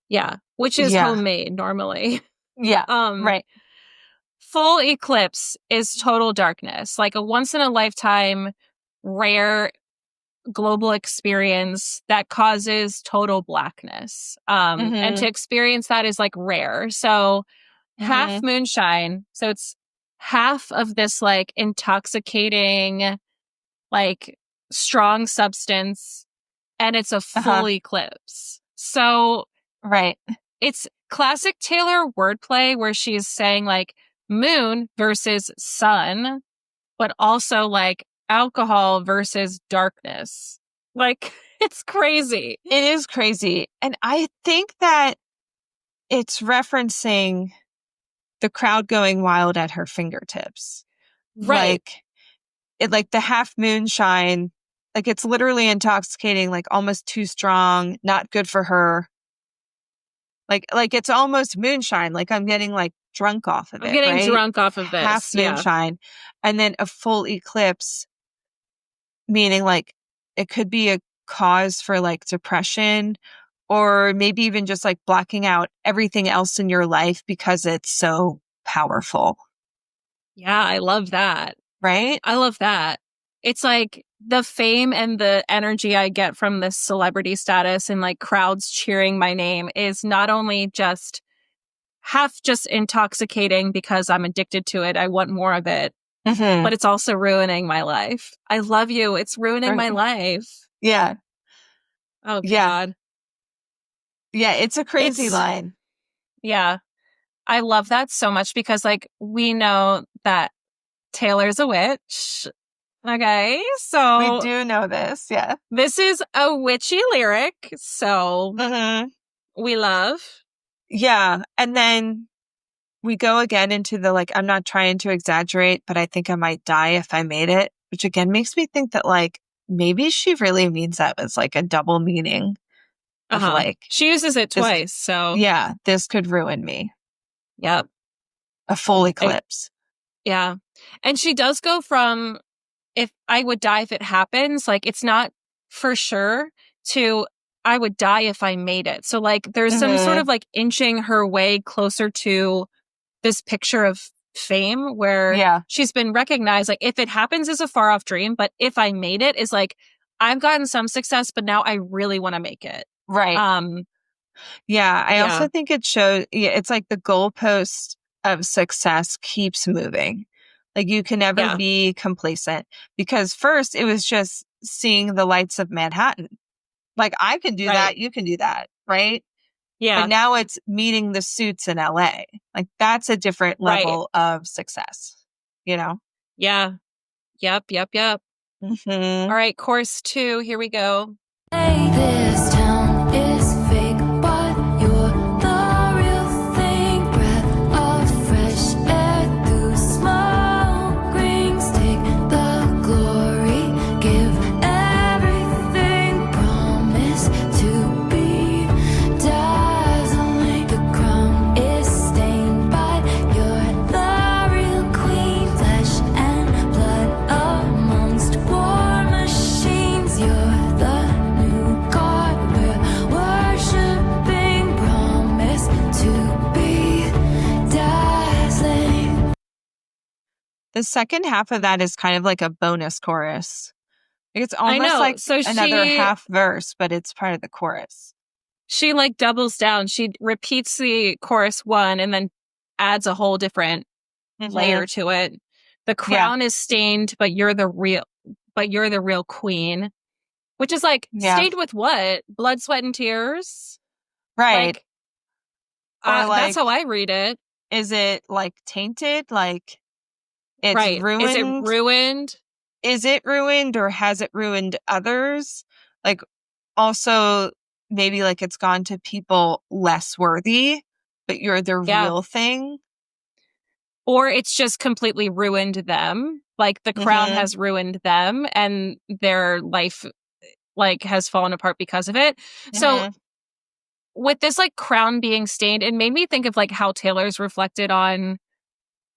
Yeah, which is homemade normally. Yeah, right. Full eclipse is total darkness, like a once in a lifetime, rare global experience that causes total blackness. And to experience that is like rare. So half moonshine. So it's half of this like intoxicating, like strong substance, and it's a full eclipse. So it's classic Taylor wordplay where she's saying like moon versus sun, but also like alcohol versus darkness. Like, it's crazy. It is crazy. And I think that it's referencing the crowd going wild at her fingertips. Right. Like the half moonshine, like it's literally intoxicating, like almost too strong, not good for her. Like it's almost moonshine. Like I'm getting like drunk off of it. I'm getting right? drunk off of this. Half moonshine. And then a full eclipse, meaning like it could be a cause for like depression or maybe even just like blocking out everything else in your life because it's so powerful. Yeah, I love that. Right? I love that. It's like the fame and the energy I get from this celebrity status and like crowds cheering my name is not only just half just intoxicating because I'm addicted to it. I want more of it. But it's also ruining my life. I love you. It's ruining my life. Yeah. Oh, God. Yeah, it's a crazy line. Yeah. I love that so much because, like, we know that Taylor's a witch. Okay, so... We do know this, yeah. This is a witchy lyric, so we love. Yeah, and then we go again into the, like, I'm not trying to exaggerate, but I think I might die if I made it, which again makes me think that, like, maybe she really means that as, like, a double meaning of, like... She uses it twice, so... Yeah, this could ruin me. Yep. A full eclipse. Yeah. And she does go from, if I would die if it happens, like, it's not for sure, to I would die if I made it. So, like, there's some sort of, like, inching her way closer to this picture of fame where she's been recognized. Like, if it happens is a far off dream, but if I made it is like, I've gotten some success, but now I really want to make it. Right. I also think it shows, it's like the goalpost of success keeps moving. Like you can never be complacent because first it was just seeing the lights of Manhattan. Like I can do that. You can do that. Right. Yeah. But now it's meeting the suits in LA. Like that's a different level of success, you know? Yeah. Yep. All right. Chorus 2. Here we go. This town is fake, but you're the real thing. Breath of fresh air through smoke rings. Take the glory, give everything. Promise to be dazzling. The crown is stained, but you're the real queen. Flesh and blood amongst war machines. You're the the second half of that is kind of like a bonus chorus. It's almost like another half verse, but it's part of the chorus. She like doubles down. She repeats the chorus 1 and then adds a whole different layer to it. The crown is stained, but you're the real queen. Which is like, stained with what? Blood, sweat, and tears? Right. Like, that's how I read it. Is it like tainted? Like it's ruined? Is it ruined? Is it ruined or has it ruined others? Like also maybe like it's gone to people less worthy, but you're the real thing. or it's just completely ruined them. Like the crown has ruined them and their life like has fallen apart because of it. So with this like crown being stained, it made me think of like how Taylor's reflected on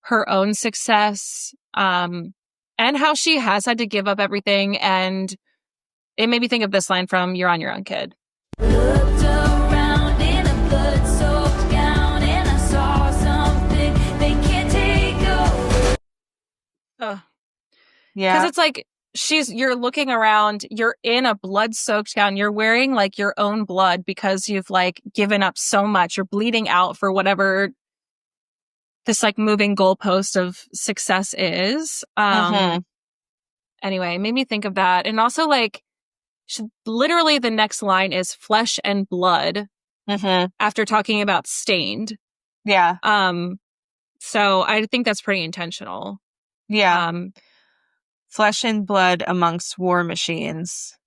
her own success, and how she has had to give up everything. And it made me think of this line from You're on Your Own, Kid. Looked around in a blood-soaked gown and I saw something they can't take away. Yeah. Because it's like you're looking around, you're in a blood-soaked gown, you're wearing like your own blood because you've like given up so much, you're bleeding out for whatever this like moving goalpost of success is. Anyway, it made me think of that. And also like literally the next line is flesh and blood after talking about stained. Yeah. So I think that's pretty intentional. Yeah. Flesh and blood amongst war machines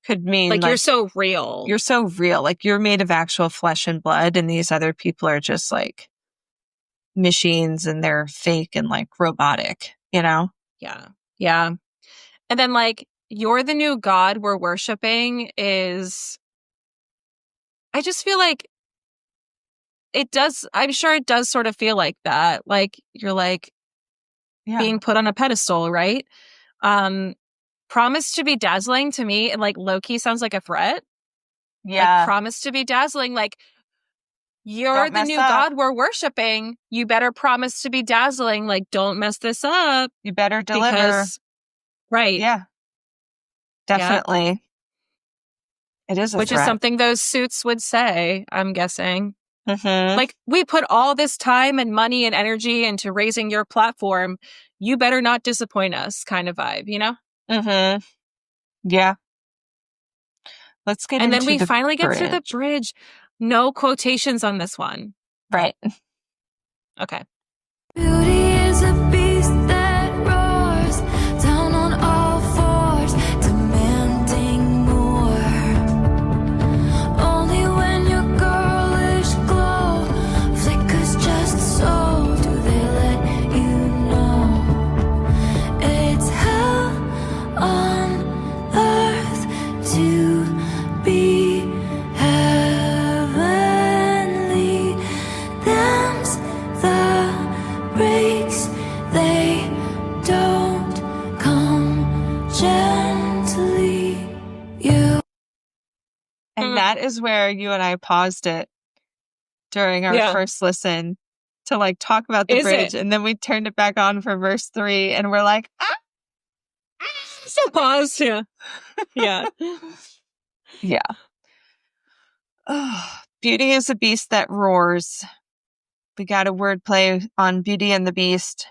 could mean like you're so real. You're so real. Like you're made of actual flesh and blood, and these other people are just like machines and they're fake and like robotic, you know? Yeah. Yeah. And then like, you're the new God we're worshiping is, I just feel like I'm sure it does sort of feel like that. Like you're like being put on a pedestal, right? Promise to be dazzling to me, and like low-key sounds like a threat. Yeah. Like promise to be dazzling, like you're the new God we're worshiping. You better promise to be dazzling. Like don't mess this up. You better deliver. Right. Yeah. Definitely. Yeah. It is a Which threat. is something those suits would say, I'm guessing. Like, we put all this time and money and energy into raising your platform. You better not disappoint us kind of vibe, you know? Yeah. Let's get and into then we finally bridge. get to the bridge. No quotations on this one. Right. Okay. Beauty is a beast that roars down on all fours, demanding more. Only when your girlish glow flickers just so do they let you know it's hell on earth to be heavenly. Them's the breaks, they don't come gently. You. And that is where you and I paused it during our first listen to like talk about the bridge. And then we turned it back on for verse 3 and we're like, So pause. Yeah. Yeah. Yeah. Oh, beauty is a beast that roars. We got a wordplay on Beauty and the Beast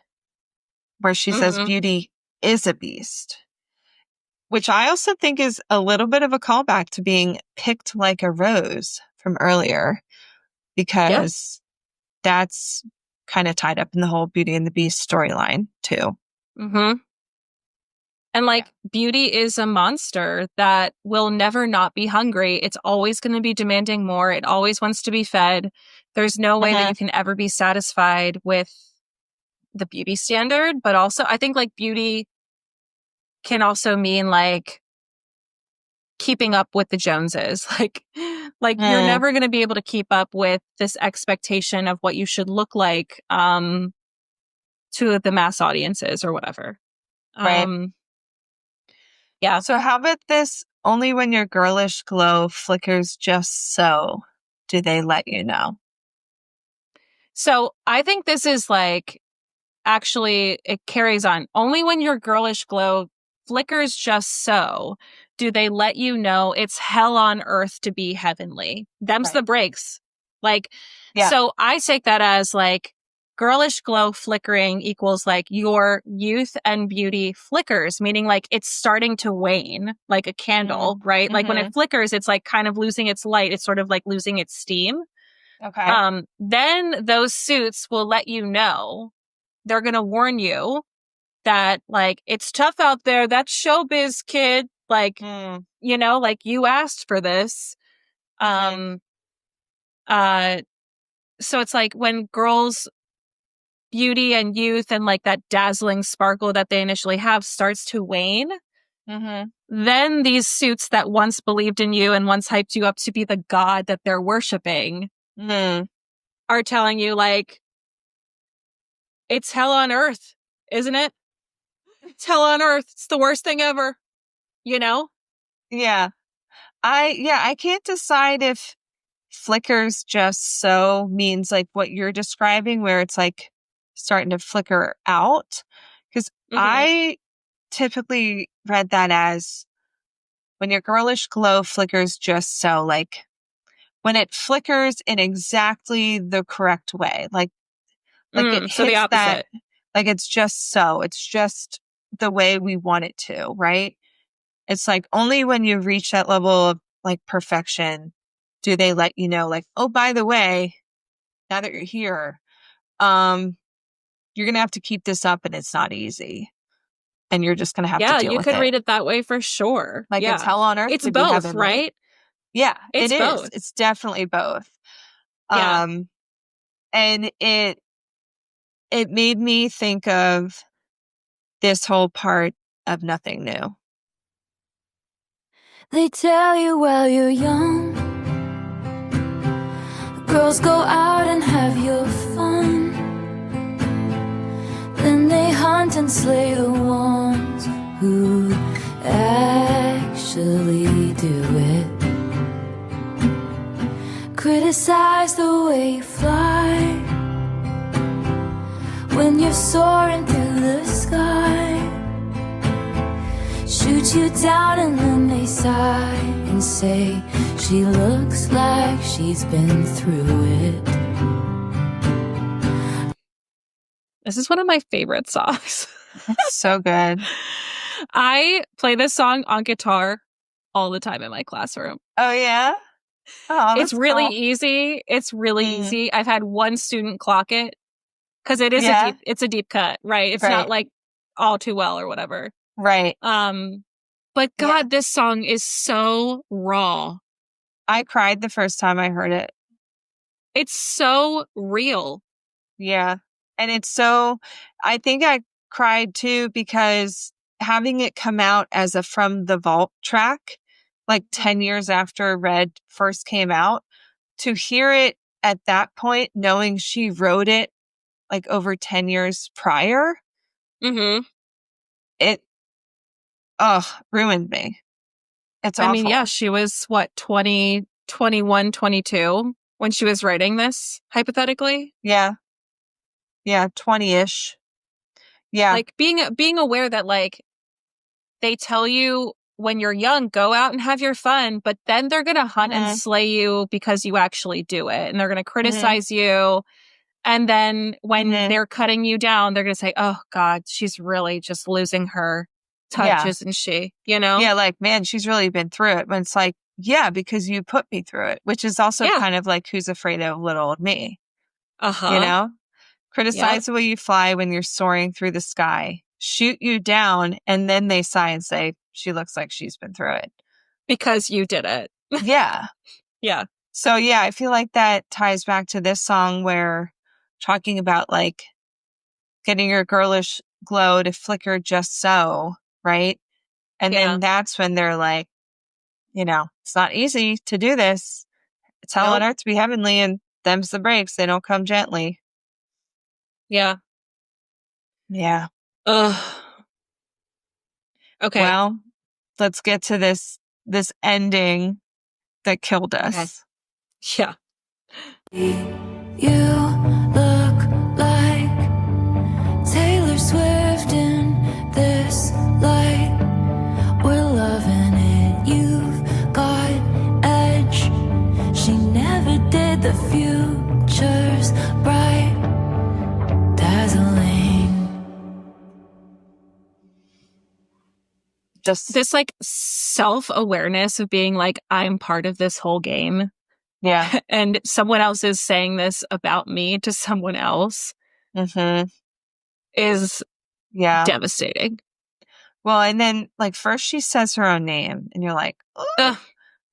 where she says beauty is a beast, which I also think is a little bit of a callback to being picked like a rose from earlier, because that's kind of tied up in the whole Beauty and the Beast storyline too. And like beauty is a monster that will never not be hungry. It's always going to be demanding more. It always wants to be fed. There's no way that you can ever be satisfied with the beauty standard. But also I think like beauty can also mean like keeping up with the Joneses. Like you're never going to be able to keep up with this expectation of what you should look like to the mass audiences or whatever. Right. Yeah. So how about this? Only when your girlish glow flickers just so do they let you know. So I think this is like, actually, it carries on. Only when your girlish glow flickers just so do they let you know it's hell on earth to be heavenly. Them's the breaks. Like, so I take that as like, girlish glow flickering equals like your youth and beauty flickers, meaning like it's starting to wane like a candle, right? Like when it flickers, it's like kind of losing its light. It's sort of like losing its steam. Okay. Then those suits will let you know, they're going to warn you that like, it's tough out there. That's showbiz, kid. Like, you know, like you asked for this. So it's like when girls beauty and youth and like that dazzling sparkle that they initially have starts to wane, then these suits that once believed in you and once hyped you up to be the god that they're worshiping are telling you like, it's hell on earth, isn't it? It's hell on earth. It's the worst thing ever. You know? Yeah. I can't decide if flickers just so means like what you're describing, where it's like starting to flicker out. Because I typically read that as when your girlish glow flickers just so, like when it flickers in exactly the correct way, like it hits so the opposite. that, like it's just so, it's just the way we want it to, right? It's like only when you reach that level of like perfection do they let you know, like, oh, by the way, now that you're here, you're going to have to keep this up and it's not easy. And you're just going to have to deal with it. Yeah, you could read it that way for sure. Like it's hell on earth. It's both, right? Yeah, it's both. It's definitely both. Yeah. And it made me think of this whole part of Nothing New. They tell you while you're young, girls go out and have your fun. Then they hunt and slay the ones who actually do it. Criticize the way you fly when you're soaring through the sky. Shoot you down and then they sigh and say she looks like she's been through it. This is one of my favorite songs. It's so good. I play this song on guitar all the time in my classroom. Oh, yeah? Oh, it's really easy. It's really easy. I've had one student clock it because it is it's a deep cut, right? It's not like All Too Well or whatever. Right. But God, this song is so raw. I cried the first time I heard it. It's so real. Yeah. And it's so, I think I cried too because having it come out as a From the Vault track, like 10 years after Red first came out, to hear it at that point, knowing she wrote it like over 10 years prior, it ruined me. It's awful. I mean, yeah, she was what, 20, 21, 22 when she was writing this, hypothetically? Yeah. Yeah, 20-ish. Yeah. Like being aware that like they tell you when you're young, go out and have your fun, but then they're going to hunt and slay you because you actually do it. And they're going to criticize you. And then when they're cutting you down, they're going to say, oh God, she's really just losing her touch, isn't she? You know? Yeah, like, man, she's really been through it. When it's like, yeah, because you put me through it, which is also kind of like Who's Afraid of Little Old Me. You know? Criticize the way you fly when you're soaring through the sky. Shoot you down, and then they sigh and say, she looks like she's been through it. Because you did it. Yeah. Yeah. So, yeah, I feel like that ties back to this song where talking about, like, getting your girlish glow to flicker just so, right? And then that's when they're like, you know, it's not easy to do this. It's hell on earth to be heavenly, and them's the breaks. They don't come gently. Yeah. Yeah. Ugh. Okay. Well, let's get to this ending that killed us. Okay. Yeah. You look like Taylor Swift in this light. We're loving it. You've got edge. She never did. The future's bright, dazzling. Just this like self-awareness of being like, I'm part of this whole game. Yeah. And someone else is saying this about me to someone else is devastating. Well, and then like first she says her own name and you're like, oh.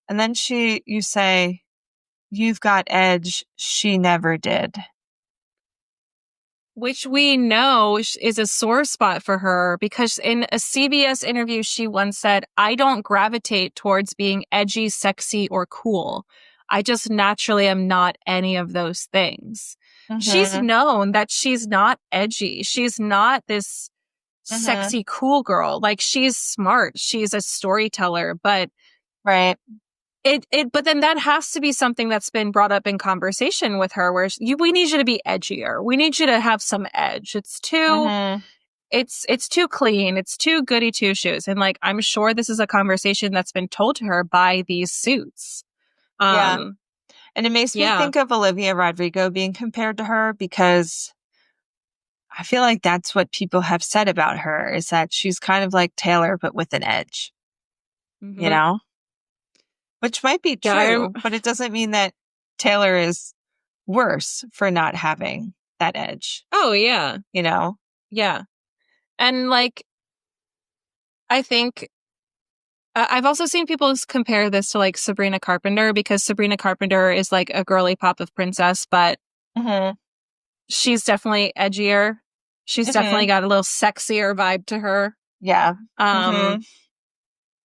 And then you say, you've got edge. She never did. Which we know is a sore spot for her because in a CBS interview, she once said, I don't gravitate towards being edgy, sexy, or cool. I just naturally am not any of those things. Mm-hmm. She's known that she's not edgy. She's not this sexy, cool girl. Like, she's smart. She's a storyteller, but right. But then that has to be something that's been brought up in conversation with her where we need you to be edgier. We need you to have some edge. It's too, it's too clean. It's too goody two shoes. And like, I'm sure this is a conversation that's been told to her by these suits. Yeah. And it makes me think of Olivia Rodrigo being compared to her because I feel like that's what people have said about her is that she's kind of like Taylor, but with an edge, you know? Which might be true, but it doesn't mean that Taylor is worse for not having that edge. Oh, yeah. You know? Yeah. And like, I think I've also seen people compare this to like Sabrina Carpenter because Sabrina Carpenter is like a girly pop of princess, but she's definitely edgier. She's definitely got a little sexier vibe to her. Yeah.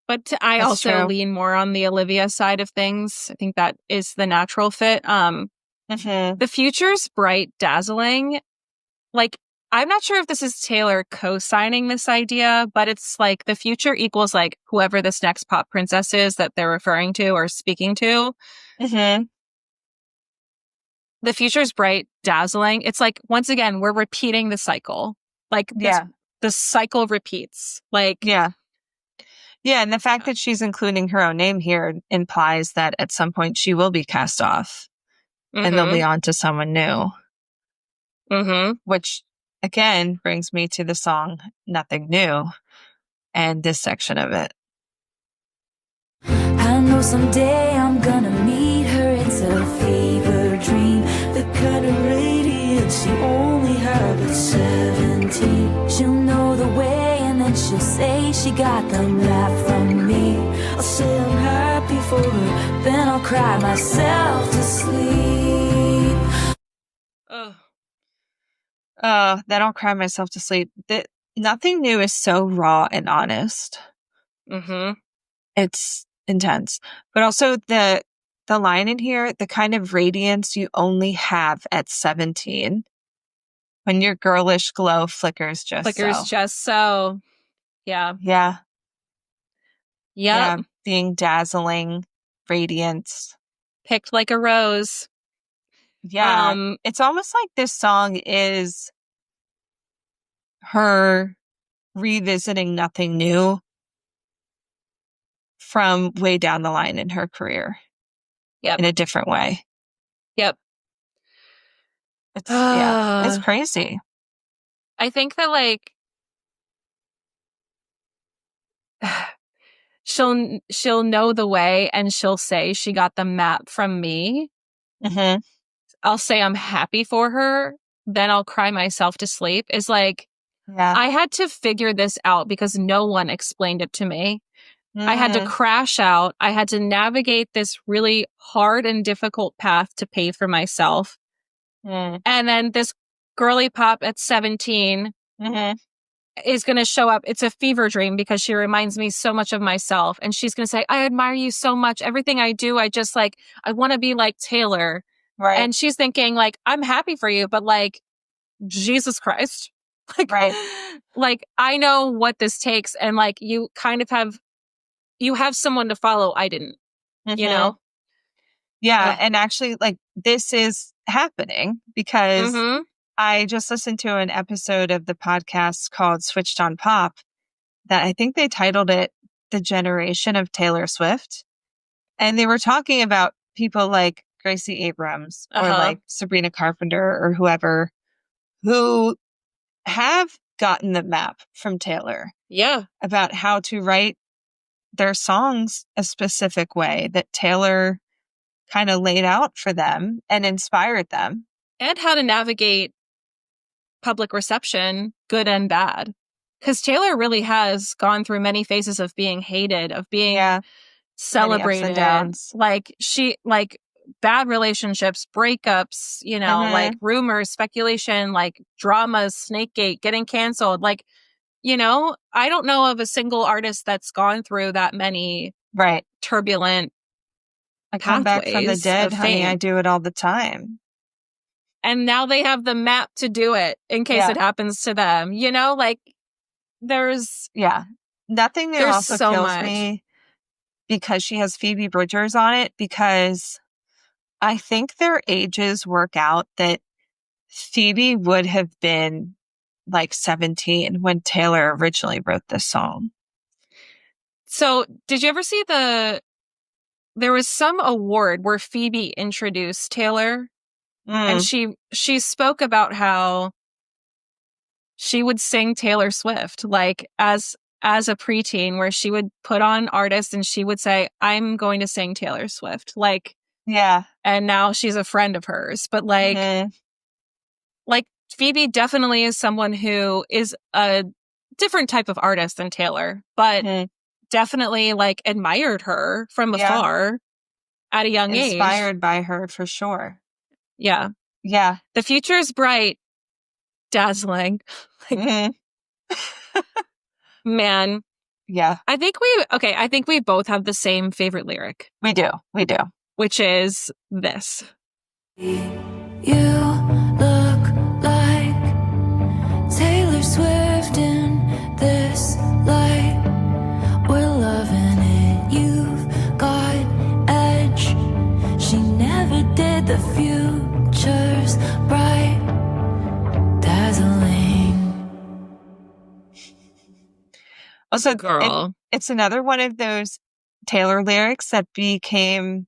But I That's also true. lean more on the Olivia side of things. I think that is the natural fit. The future's bright, dazzling. Like, I'm not sure if this is Taylor co-signing this idea, but it's like the future equals like whoever this next pop princess is that they're referring to or speaking to. The future's bright, dazzling. It's like, once again, we're repeating the cycle. Like, the cycle repeats. Like, yeah, and the fact that she's including her own name here implies that at some point she will be cast off and they'll be on to someone new. Which, again, brings me to the song Nothing New and this section of it. I know someday I'm gonna meet her. It's a fever dream, the kind of radiance you only have at 17. She'll know the way and then she'll say she got the map from me. I'll say I'm happy for her, then I'll cry myself to sleep. Then I'll cry myself to sleep. Nothing New is so raw and honest. It's intense. But also the line in here, the kind of radiance you only have at 17 when your girlish glow flickers just so. Yeah. Being dazzling, radiant. Picked like a rose. Yeah. It's almost like this song is her revisiting Nothing New from way down the line in her career. In a different way. It's crazy. I think that like she'll know the way and she'll say she got the map from me. I'll say I'm happy for her, then I'll cry myself to sleep. Is like, I had to figure this out because no one explained it to me. I had to crash out. I had to navigate this really hard and difficult path to pay for myself. And then this girly pop at 17 is going to show up. It's a fever dream because she reminds me so much of myself. And she's going to say, I admire you so much. Everything I do, I just like, I want to be like Taylor. Right. And she's thinking like, I'm happy for you, but like, Jesus Christ. Like, like, I know what this takes. And like, you kind of have someone to follow. I didn't, you know? Yeah. And actually, like, this is happening because I just listened to an episode of the podcast called Switched on Pop that I think they titled it The Generation of Taylor Swift. And they were talking about people like Gracie Abrams or like Sabrina Carpenter or whoever who have gotten the map from Taylor. About how to write their songs a specific way that Taylor kind of laid out for them and inspired them. And how to navigate public reception, good and bad. Because Taylor really has gone through many phases of being hated, of being celebrated. Many ups and downs. Like bad relationships, breakups, you know, like rumors, speculation, like dramas, Snakegate, getting canceled. Like, you know, I don't know of a single artist that's gone through that many turbulent I come back from the dead, honey. I do it all the time. And now they have the map to do it in case it happens to them. You know, like there's... Yeah. Nothing New also so kills much. me because she has Phoebe Bridgers on it, because I think their ages work out that Phoebe would have been like 17 when Taylor originally wrote this song. So did you ever see there was some award where Phoebe introduced Taylor and she spoke about how she would sing Taylor Swift like as a preteen, where she would put on artists and she would say, I'm going to sing Taylor Swift. Like, yeah. And now she's a friend of hers. But like Phoebe definitely is someone who is a different type of artist than Taylor, but definitely like admired her from afar at a young age. Inspired by her for sure. Yeah. Yeah. The future is bright, dazzling. Man. Yeah. I think we both have the same favorite lyric. We do. Which is this. You look like Taylor Swift in this light. We're loving it. You've got edge. She never did. The future's bright, dazzling. Also, girl, it's another one of those Taylor lyrics that became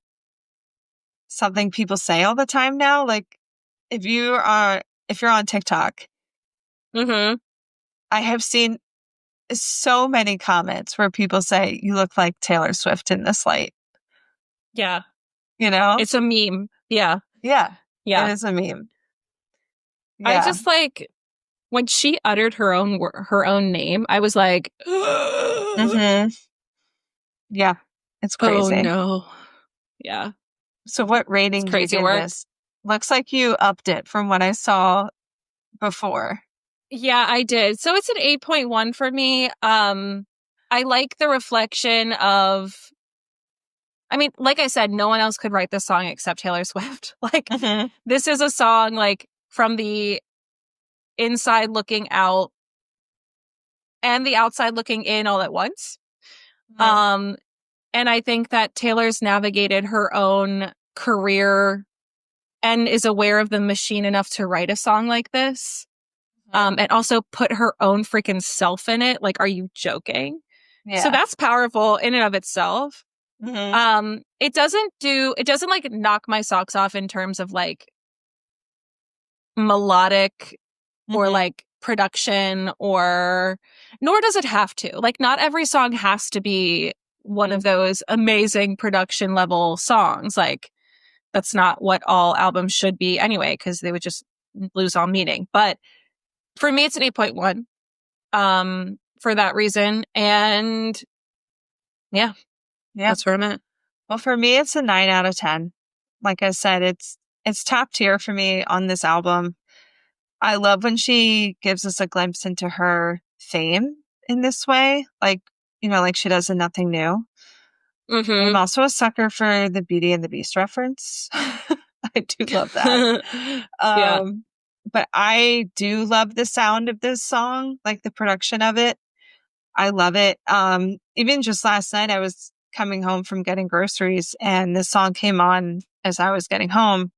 something people say all the time now. Like, if you're on TikTok, I have seen so many comments where people say, you look like Taylor Swift in this light. Yeah. You know? It's a meme. Yeah. Yeah. Yeah. It is a meme. Yeah. I just like, when she uttered her own name, I was like, yeah, it's crazy. Oh no. Yeah. So what rating do you give this? Looks like you upped it from what I saw before. Yeah, I did. So it's an 8.1 for me. I like the reflection of, I mean, like I said, no one else could write this song except Taylor Swift. Like, this is a song like from the inside looking out and the outside looking in all at once. And I think that Taylor's navigated her own career and is aware of the machine enough to write a song like this. And also put her own freaking self in it. Like, are you joking? Yeah. So that's powerful in and of itself. It doesn't like knock my socks off in terms of like melodic or like production, or nor does it have to. Like, not every song has to be one of those amazing production level songs. Like, that's not what all albums should be anyway, because they would just lose all meaning. But for me, it's an 8.1 for that reason. And yeah, that's where I'm at. Well, for me, it's a 9 out of 10. Like I said, it's top tier for me on this album. I love when she gives us a glimpse into her fame in this way. Like, you know, like she does in Nothing New. I'm also a sucker for the Beauty and the Beast reference. I do love that. But I do love the sound of this song, like the production of it. I love it. Even just last night, I was coming home from getting groceries and this song came on as I was getting home.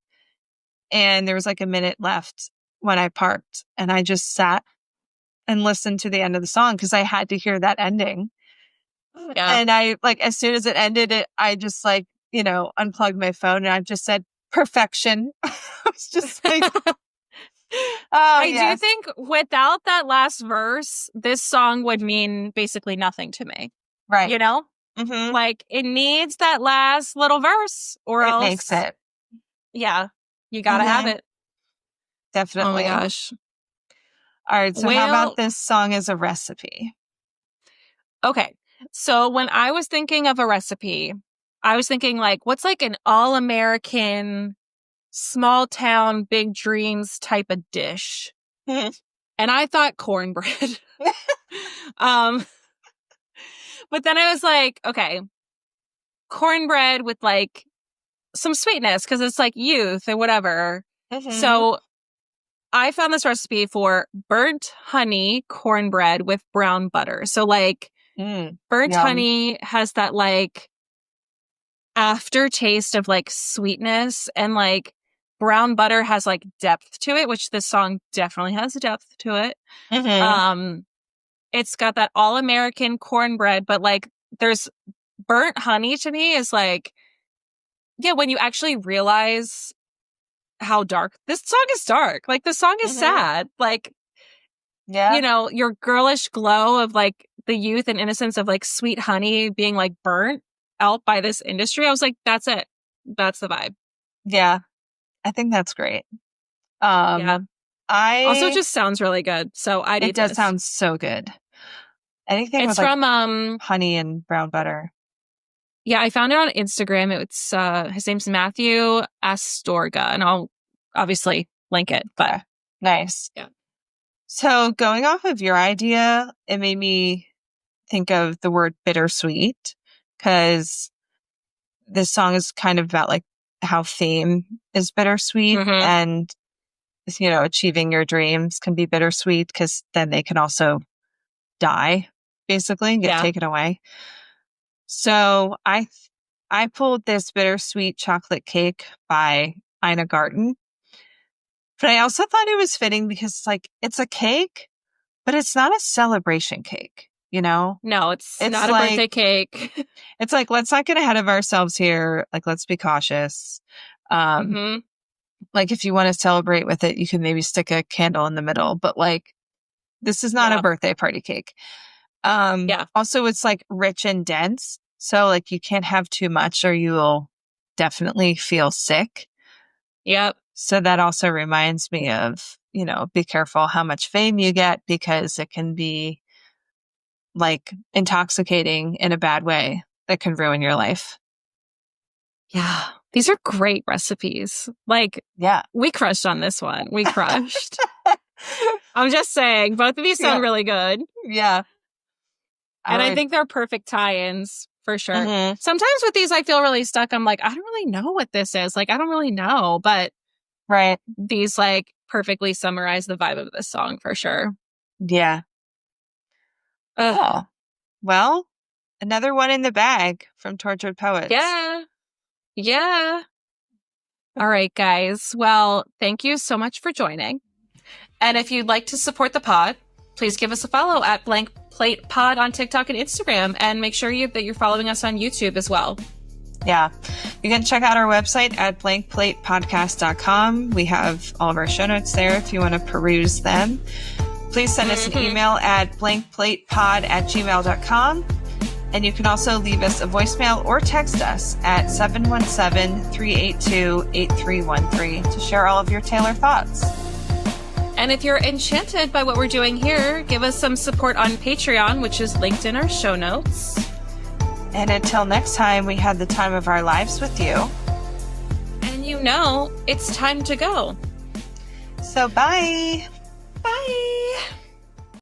And there was like a minute left when I parked, and I just sat and listened to the end of the song because I had to hear that ending. Yeah. And I, like, as soon as it ended, I just, like, you know, unplugged my phone and I just said perfection. I was just like, I do think without that last verse, this song would mean basically nothing to me. Right. You know? Like, it needs that last little verse or else. It makes it. Yeah. You gotta have it. Definitely. Oh my gosh. All right. So how about this song as a recipe? Okay. So when I was thinking of a recipe, I was thinking like, what's like an all-American, small town, big dreams type of dish? And I thought cornbread. But then I was like, okay, cornbread with like some sweetness because it's like youth or whatever. So I found this recipe for burnt honey cornbread with brown butter. So like burnt honey has that like aftertaste of like sweetness, and like brown butter has like depth to it, which this song definitely has depth to it. It's got that all-American cornbread, but like there's burnt honey to me is like, yeah, when you actually realize how dark this song is dark. Like the song is sad. Like, you know, your girlish glow of like the youth and innocence of like sweet honey being like burnt out by this industry. I was like, that's it. That's the vibe. Yeah. I think that's great. Yeah. Also just sounds really good. So it does sound so good. Anything it's with from honey and brown butter. Yeah, I found it on Instagram. It's his name's Matthew Astorga, and I'll obviously link it. But nice. Yeah. So going off of your idea, it made me think of the word bittersweet, because this song is kind of about like how fame is bittersweet, and you know, achieving your dreams can be bittersweet because then they can also die, basically, and get taken away. So I pulled this bittersweet chocolate cake by Ina Garten, but I also thought it was fitting because like it's a cake, but it's not a celebration cake, you know? No, it's not like, a birthday cake. It's like, let's not get ahead of ourselves here. Like, let's be cautious. Like if you want to celebrate with it, you can maybe stick a candle in the middle, but like this is not a birthday party cake. Also, it's like rich and dense. So like you can't have too much or you will definitely feel sick. Yep. So that also reminds me of, you know, be careful how much fame you get because it can be like intoxicating in a bad way that can ruin your life. Yeah. These are great recipes. Like, we crushed on this one. We crushed. I'm just saying, both of these sound really good. Yeah. And I think they're perfect tie-ins for sure. Sometimes with these, I feel really stuck. I'm like, I don't really know what this is. Like, I don't really know. But these like perfectly summarize the vibe of this song for sure. Yeah. Oh, well, another one in the bag from Tortured Poets. Yeah. All right, guys. Well, thank you so much for joining. And if you'd like to support the pod, please give us a follow at Blank Plate Pod on TikTok and Instagram, and make sure that you're following us on YouTube as well. Yeah. You can check out our website at blankplatepodcast.com. We have all of our show notes there if you want to peruse them. Please send us an email at blankplatepod@gmail.com. And you can also leave us a voicemail or text us at 717-382-8313 to share all of your Taylor thoughts. And if you're enchanted by what we're doing here, give us some support on Patreon, which is linked in our show notes. And until next time, we had the time of our lives with you. And you know, it's time to go. So bye. Bye.